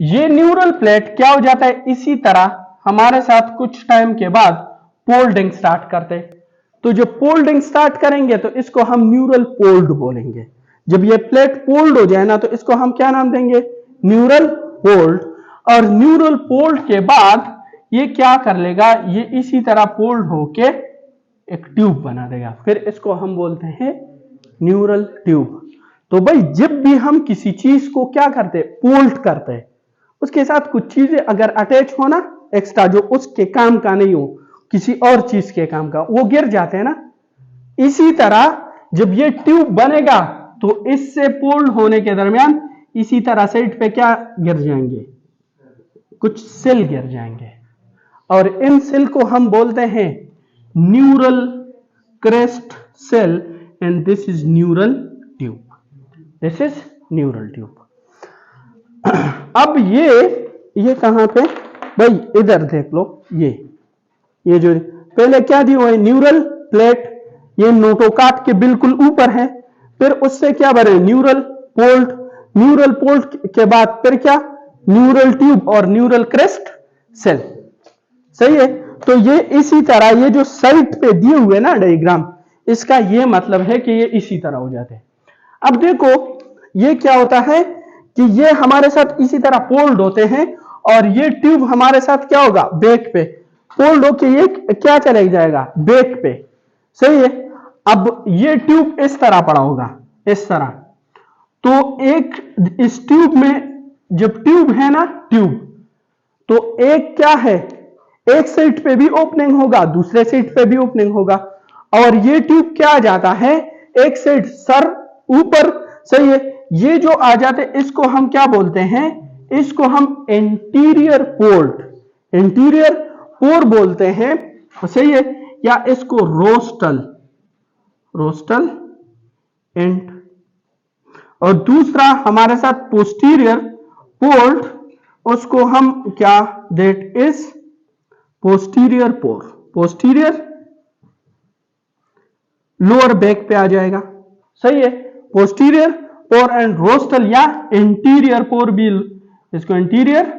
ये न्यूरल प्लेट क्या हो जाता है, इसी तरह हमारे साथ कुछ टाइम के बाद फोल्डिंग स्टार्ट करते हैं। तो जब फोल्डिंग स्टार्ट करेंगे तो इसको हम न्यूरल फोल्ड बोलेंगे। जब ये प्लेट फोल्ड हो जाए ना तो इसको हम क्या नाम देंगे, न्यूरल फोल्ड। और न्यूरल फोल्ड के बाद ये क्या कर लेगा, ये इसी तरह फोल्ड होके एक ट्यूब बना देगा, फिर इसको हम बोलते हैं न्यूरल ट्यूब। तो भाई जब भी हम किसी चीज को क्या करते हैं, फोल्ड करते हैं, उसके साथ कुछ चीजें अगर अटैच हो ना एक्स्ट्रा, जो उसके काम का नहीं हो, किसी और चीज के काम का, वो गिर जाते हैं ना। इसी तरह जब ये ट्यूब बनेगा तो इससे फोल्ड होने के दरमियान इसी तरह साइड पे क्या गिर जाएंगे, कुछ सेल गिर जाएंगे, और इन सेल को हम बोलते हैं neural crest cell, and this is neural tube, this is neural tube. अब ये कहां पे भाई, इधर देख लो, ये जो पहले क्या दी हुआ है, न्यूरल प्लेट, ये नोटोकार्ड के बिल्कुल ऊपर है, फिर उससे क्या बने, न्यूरल फोल्ड, न्यूरल फोल्ड के बाद फिर क्या, न्यूरल ट्यूब और न्यूरल क्रेस्ट सेल। सही है। तो ये इसी तरह, ये जो साइड पे दिए हुए ना डायग्राम, इसका ये मतलब है कि ये इसी तरह हो जाते हैं। अब देखो ये क्या होता है कि ये हमारे साथ इसी तरह फोल्ड होते हैं और ये ट्यूब हमारे साथ क्या होगा, बैक पे फोल्ड होके ये क्या चले जाएगा, बैक पे। सही है। अब ये ट्यूब इस तरह पड़ा होगा, इस तरह। तो एक इस ट्यूब में, जब ट्यूब है ना, ट्यूब, तो एक क्या है, एक साइड पे भी ओपनिंग होगा, दूसरे साइड पे भी ओपनिंग होगा, और ये ट्यूब क्या आ जाता है, एक साइड सर ऊपर। सही है। ये जो आ जाते इसको हम क्या बोलते हैं, इसको हम एंटीरियर पोर्ट, एंटीरियर पोर बोलते हैं। सही है। या इसको रोस्टल, रोस्टल एंड, और दूसरा हमारे साथ पोस्टीरियर पोर्ट, उसको हम क्या, that is posterior pore, posterior lower back पे आ जाएगा। सही है। पोस्टीरियर पोर एंड रोस्टल या इंटीरियर पोर भी, इसको इंटीरियर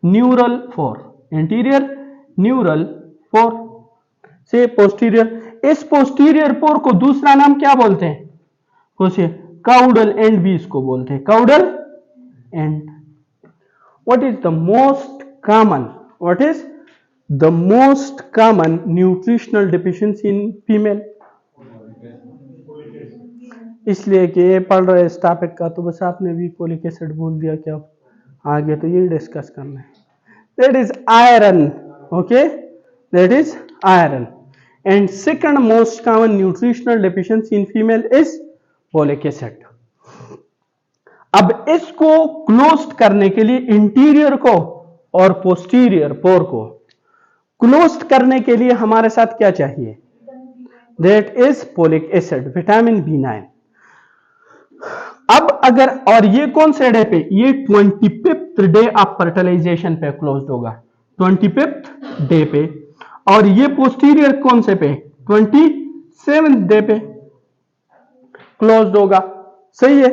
न्यूरल पोर, इंटीरियर न्यूरल पोर से पोस्टीरियर। इस पोस्टीरियर पोर को दूसरा नाम क्या बोलते हैं, सोचिए, काउडल एंड भी इसको बोलते हैं, caudal and. What is the most common, what is the most common nutritional deficiency in female? इसलिए कि ये पढ़ रहे इस टॉपिक का, तो बस आपने भी फोलिक एसिड बोल दिया कि अब आगे तो यही डिस्कस करना है। That is iron, okay, that is iron. And second most common nutritional deficiency in female is folic acid. अब इसको क्लोज करने के लिए इंटीरियर को और पोस्टीरियर पोर को क्लोज करने के लिए हमारे साथ क्या चाहिए, that is folic acid, vitamin B9। अब अगर, और ये कौन से डे पे, ये 25th डे ऑफ फर्टिलाइजेशन पे क्लोज होगा, 25th डे पे। और ये पोस्टीरियर कौन से पे, 27th डे पे क्लोज होगा। सही है।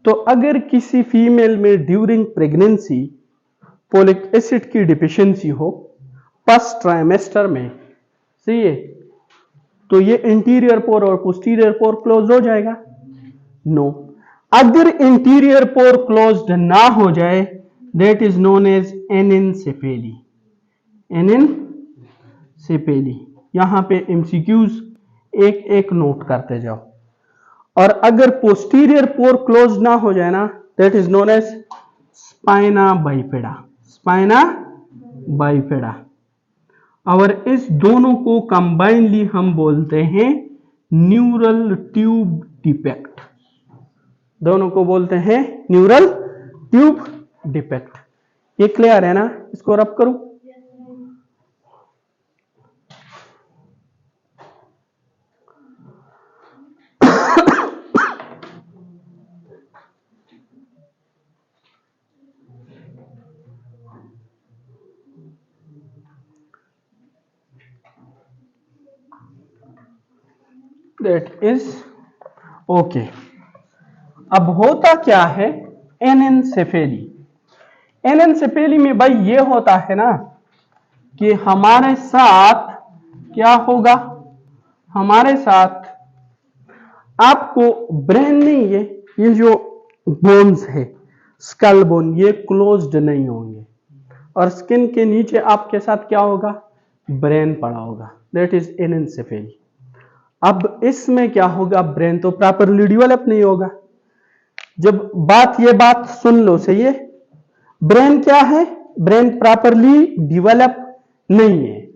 तो अगर किसी फीमेल में ड्यूरिंग प्रेगनेंसी फोलिक एसिड की डिफिशियंसी हो फर्स्ट ट्राइमेस्टर में, सही है, तो ये इंटीरियर पोर और पोस्टीरियर पोर क्लोज हो जाएगा? नो। अगर इंटीरियर पोर क्लोज्ड ना हो जाए, दैट इज नोन एज एनेनसेफेली, एनेनसेफेली। यहां पे एमसीक्यूज एक एक नोट करते जाओ। और अगर पोस्टीरियर पोर क्लोज ना हो जाए ना, that is known as spina bifida, spina bifida. और इस दोनों को कंबाइनली हम बोलते हैं न्यूरल ट्यूब डिफेक्ट, दोनों को बोलते हैं न्यूरल ट्यूब डिफेक्ट। ये क्लियर है ना? इसको रब करूं? That is okay. अब होता क्या है एनेनसेफेली? एनेनसेफेली में भाई ये होता है ना कि हमारे साथ क्या होगा, हमारे साथ आपको ब्रेन नहीं है, ये जो बोन्स है स्कल बोन, ये क्लोज्ड नहीं होंगे और स्किन के नीचे आपके साथ क्या होगा, ब्रेन पड़ा होगा। That is anencephaly. अब इसमें क्या होगा, ब्रेन तो प्रॉपरली डेवलप नहीं होगा। जब ये बात सुन लो, सही है, ब्रेन क्या है, ब्रेन प्रॉपरली डेवलप नहीं है।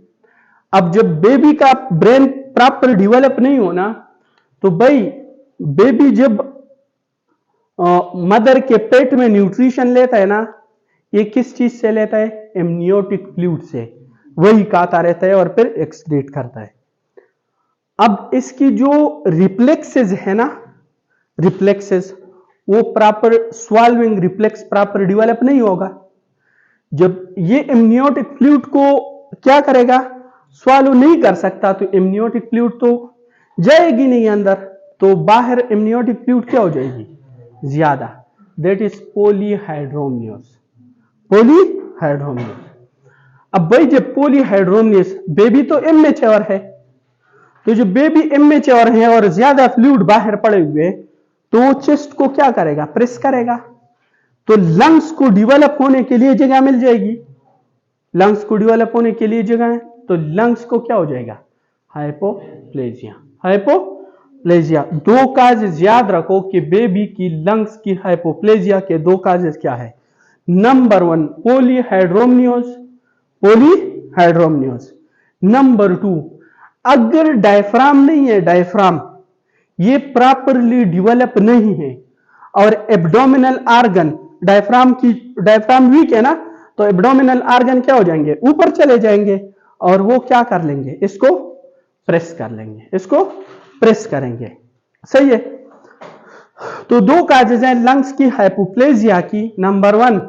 अब जब बेबी का ब्रेन प्रॉपर डेवलप नहीं होना, तो भाई बेबी जब मदर के पेट में न्यूट्रिशन लेता है ना, ये किस चीज से लेता है, एमनियोटिक फ्लूइड से, वही खाता रहता है और फिर एक्सक्रीट करता है। अब इसकी जो रिफ्लेक्सेस है ना, रिफ्लेक्सेस, वो प्रॉपर स्वाल्विंग रिफ्लेक्स प्रॉपर डेवलप नहीं होगा। जब ये एमनियोटिक फ्लूइड को क्या करेगा, स्वालो नहीं कर सकता, तो एमनियोटिक फ्लूइड तो जाएगी नहीं अंदर, तो बाहर एमनियोटिक फ्लूइड क्या हो जाएगी, ज्यादा। That is polyhydramnios, polyhydramnios. अब भाई जब पॉलीहाइड्रोमनियस, बेबी तो इमेच्योर है, तो जो बेबी इमेच्योर है और ज्यादा फ्लूइड बाहर पड़े हुए, तो वो चेस्ट को क्या करेगा, प्रेस करेगा, तो लंग्स को डेवलप होने के लिए जगह मिल जाएगी। लंग्स को डेवलप होने के लिए जगह है, तो लंग्स को क्या हो जाएगा, हाइपोप्लेजिया। हाइपोप्लेजिया, दो काजेज याद रखो कि बेबी की लंग्स की हाइपोप्लेजिया के दो काजेज क्या है। नंबर 1 पॉलीहाइड्रोमनियोज, पॉलीहाइड्रोमनियोज। नंबर 2 अगर डायफ्राम नहीं है, डायफ्राम ये प्रॉपरली डेवलप नहीं है और एब्डोमिनल आर्गन, डायफ्राम वीक है ना, तो एब्डोमिनल आर्गन क्या हो जाएंगे, ऊपर चले जाएंगे और वो क्या कर लेंगे, इसको प्रेस कर लेंगे, इसको प्रेस करेंगे। सही है। तो दो काजेज हैं लंग्स की हाइपोप्लेजिया की, नंबर 1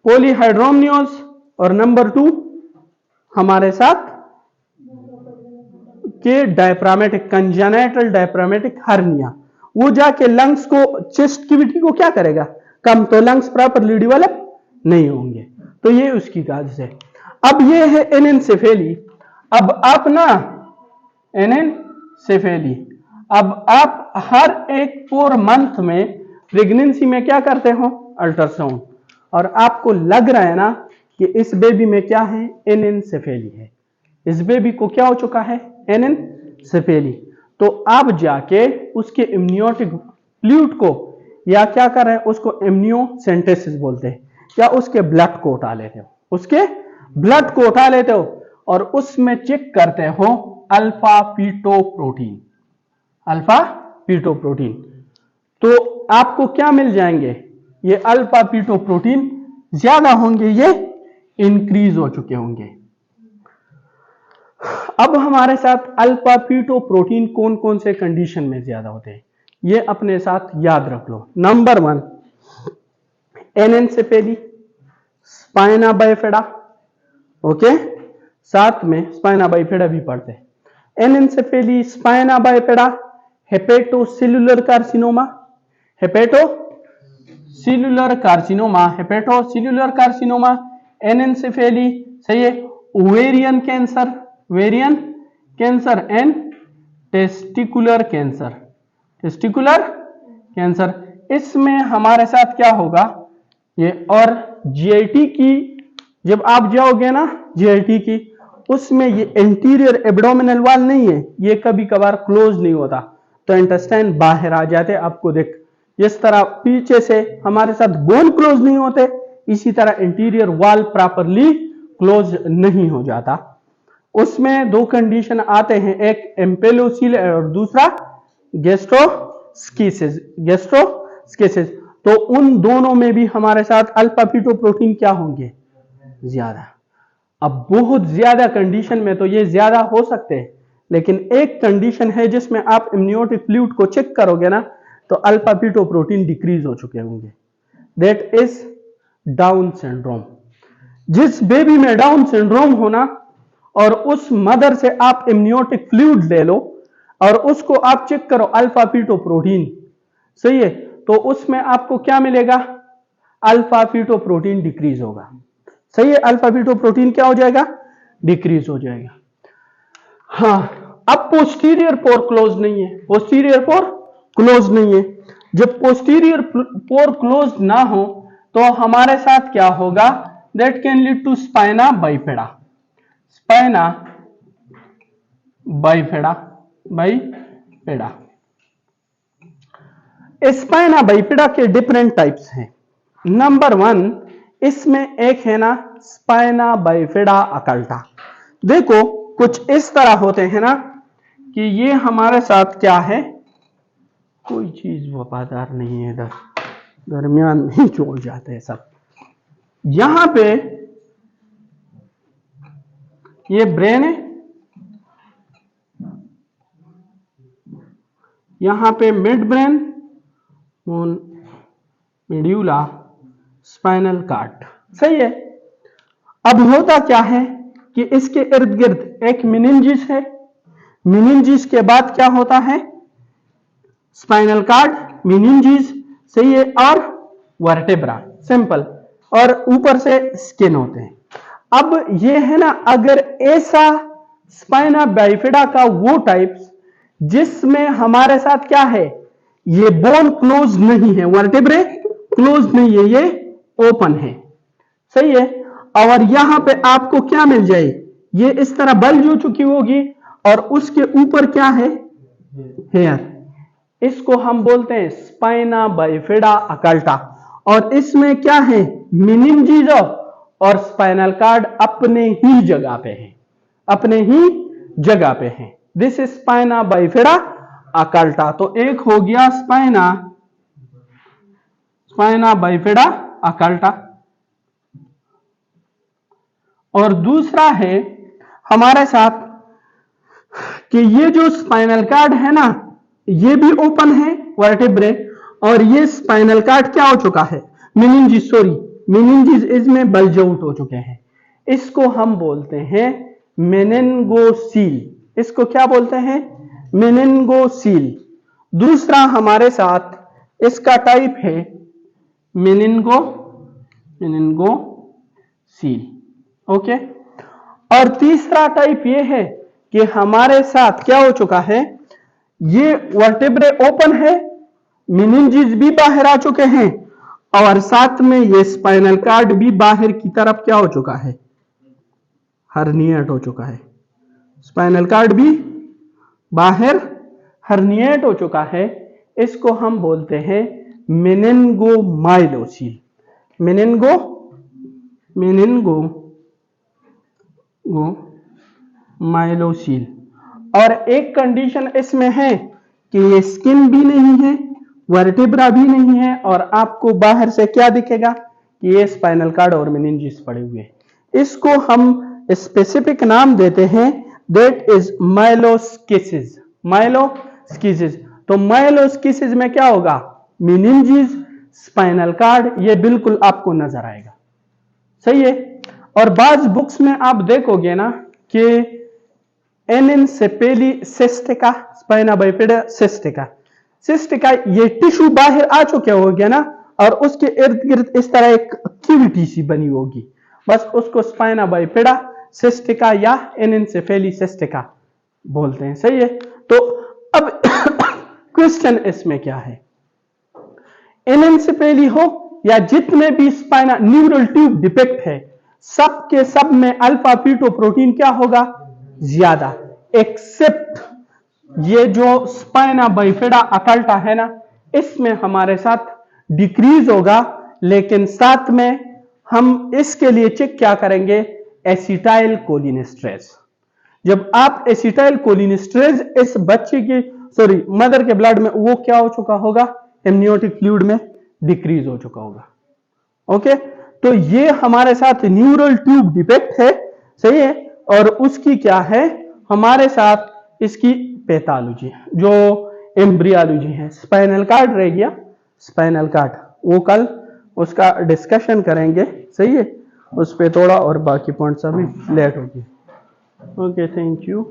पॉलीहाइड्रोमनियोज और नंबर 2 हमारे साथ के डायफ्रामेटिक, कंजेनिटल डायफ्रामेटिक हर्निया। वो जाके लंग्स को, चेस्ट कैविटी को क्या करेगा, कम, तो लंग्स प्रॉपरली डेवलप नहीं होंगे। तो ये उसकी काज है। अब ये है एनेंसेफेली। अब आप ना एनेंसेफेली, अब आप हर एक 4 मंथ में प्रेगनेंसी में क्या करते हो, अल्ट्रासाउंड, और आपको लग रहा है ना कि इस बेबी में क्या है, एनेंसेफेली है, इस बेबी को क्या हो चुका है, एनेंसेफेली। तो आप जाके उसके इम्नियोटिक फ्लूइड को, या क्या कर रहे हैं, उसको एमनियोसेंटेसिस बोलते हैं, या उसके ब्लड को उठा लेते हो, उसके ब्लड को उठा लेते हो और उसमें चेक करते हो अल्फा पीटोप्रोटीन, अल्फा पीटोप्रोटीन। तो आपको क्या मिल जाएंगे, ये अल्फा पीटोप्रोटीन ज्यादा होंगे, ये इंक्रीज हो चुके होंगे। अब हमारे साथ अल्फा पीटोप्रोटीन कौन कौन से कंडीशन में ज्यादा होते हैं, ये अपने साथ याद रख लो। Number 1 anencephaly, spina bifida, okay, साथ में स्पाइना बाइफिडा भी पढ़ते हैं। Anencephaly, spina bifida, hepatocellular carcinoma, hepatocellular carcinoma, hepatocellular carcinoma, anencephaly, सही है। Ovarian cancer, ovarian cancer and testicular cancer, testicular cancer. इसमें हमारे साथ क्या होगा, ये और जीआईटी की जब आप जाओगे ना, जीआईटी की, उसमें ये इंटीरियर एब्डोमिनल वॉल नहीं है, ये कभी कभार क्लोज नहीं होता, तो इंटेस्टाइन बाहर आ जाते। आपको देख, जिस तरह पीछे से हमारे साथ बोन क्लोज नहीं होते, इसी तरह इंटीरियर वॉल प्रॉपरली क्लोज नहीं हो जाता। उसमें दो कंडीशन आते हैं, एक एम्पेलोसील और दूसरा गैस्ट्रोस्किसिस, गैस्ट्रोस्किसिस। तो उन दोनों में भी हमारे साथ अल्फा पीटोप्रोटीन क्या होंगे, ज्यादा। अब बहुत ज्यादा कंडीशन में तो ये ज्यादा हो सकते हैं, लेकिन एक कंडीशन है जिसमें आप इम्नियोटिक फ्लूइड को चेक करोगे ना, तो अल्फा पीटोप्रोटीन डिक्रीज हो चुके होंगे, दैट इज डाउन सिंड्रोम। जिस बेबी में डाउन सिंड्रोम होना और उस मदर से आप इम्नियोटिक फ्लूइड ले लो और उसको आप चेक करो अल्फा पीटोप्रोटीन, सही है, तो उसमें आपको क्या मिलेगा, अल्फा पीटोप्रोटीन डिक्रीज होगा। सही है, अल्फा पीटोप्रोटीन क्या हो जाएगा, डिक्रीज हो जाएगा। हाँ, अब पोस्टीरियर पोर क्लोज नहीं है, पोस्टीरियर पोर क्लोज नहीं है। जब पोस्टीरियर पोर क्लोज ना हो तो हमारे साथ क्या होगा, that can lead to spina bifida, spina bifida, bifida. Spina bifida के डिफरेंट टाइप्स हैं। नंबर 1, इसमें एक है ना स्पाइना बाइफिडा अकल्टा। देखो कुछ इस तरह होते हैं ना कि ये हमारे साथ क्या है, कोई चीज वफादार नहीं है, इधर दरमियान में ही छोड़ जाते हैं सब। यहां पे ये ब्रेन है, यहां पे mid brain, medulla, spinal cord, सही है। अब होता क्या है कि इसके इर्द गिर्द एक मेनिंजिस है, मेनिंजिस के बाद क्या होता है, स्पाइनल कार्ड, मेनिंजिस, सही है, और वर्टेब्रा, सिंपल, और ऊपर से स्किन होते हैं। अब ये है ना, अगर ऐसा स्पाइना बाइफिडा का वो टाइप्स जिसमें हमारे साथ क्या है, ये बोन क्लोज नहीं है, वर्टेब्रे क्लोज नहीं है, ये ओपन है, सही है। और यहां पे आपको क्या मिल जाए, ये इस तरह बल्ज हो चुकी होगी और उसके ऊपर क्या है, हेयर। इसको हम बोलते हैं स्पाइना बाइफिडा अकल्टा। और इसमें क्या है, मेनिंजेस और स्पाइनल कार्ड अपने ही जगह पे है, अपने ही जगह पे है। This is spina bifida occulta. तो एक हो गया स्पाइना बाइफिडा अकल्टा, और दूसरा है हमारे साथ कि ये जो स्पाइनल कार्ड है ना, ये भी ओपन है वर्टेब्रे, और ये स्पाइनल कार्ड क्या हो चुका है, मेनिंजेस, सॉरी मेनिंजेस इसमें बल्ज आउट हो चुके हैं। इसको हम बोलते हैं मेनिंगोसील। इसको क्या बोलते हैं, मेनिंगोसील। दूसरा हमारे साथ इसका टाइप है मेनिंगोसील, ओके। और तीसरा टाइप ये है कि हमारे साथ क्या हो चुका है, ये वर्टेब्रे ओपन है, मेनिंजेस भी बाहर आ चुके हैं, और साथ में ये स्पाइनल कार्ड भी बाहर की तरफ क्या हो चुका है, हर्निएट हो चुका है। स्पाइनल कार्ड भी बाहर हर्निएट हो चुका है। इसको हम बोलते हैं मेनिंगोमाइलोसील। मेनिंगोमाइलोसील। और एक कंडीशन इसमें है कि ये स्किन भी नहीं है, वर्टेब्रा भी नहीं है, और आपको बाहर से क्या दिखेगा कि ये स्पाइनल कार्ड और मेनिंजेस पड़े हुए हैं। इसको हम स्पेसिफिक नाम देते हैं, दैट इज माइलोस्किसिस। माइलोस्किसिस। तो माइलोस्किसिस में क्या होगा, मेनिंजेस, स्पाइनल कार्ड, ये बिल्कुल आपको नजर आएगा, सही है। और बाज बुक्स में आप देखोगे ना कि एनेन्सेफेली सिस्टिका, स्पाइना बाइफिडा सिस्टिका, ये टिश्यू बाहर आ चुके होंगे ना, और उसके इर्द गिर्द इस तरह एक कैविटी सी बनी होगी, बस उसको स्पाइना बाइफिडा सिस्टिका या एनेन्सेफेली सिस्टिका बोलते हैं, सही है। तो अब क्वेश्चन इसमें क्या है, एनेन्सेफेली हो या जितने भी स्पाइना न्यूरल ट्यूब डिफेक्ट है, सब के सब में अल्फा फीटोप्रोटीन क्या होगा, ज्यादा, एक्सेप्ट ये जो स्पाइना बाइफिडा अकल्टा है ना, इसमें हमारे साथ डिक्रीज होगा। लेकिन साथ में हम इसके लिए चेक क्या करेंगे, एसिटाइल कोलिनेस्ट्रेज। जब आप एसिटाइल कोलिनेस्ट्रेज इस बच्चे के सॉरी मदर के ब्लड में, वो क्या हो चुका होगा, एमनियोटिक फ्लूइड में डिक्रीज हो चुका होगा, ओके। तो ये हमारे साथ न्यूरल ट्यूब डिफेक्ट है, सही है। और उसकी क्या है हमारे साथ, इसकी पैथोलॉजी जो एम्ब्रियोलॉजी है। स्पाइनल कार्ड रह गया, स्पाइनल कार्ड वो कल उसका डिस्कशन करेंगे, सही है, उस पे थोड़ा, और बाकी पॉइंट्स अभी लेट होगी। Okay, thank you.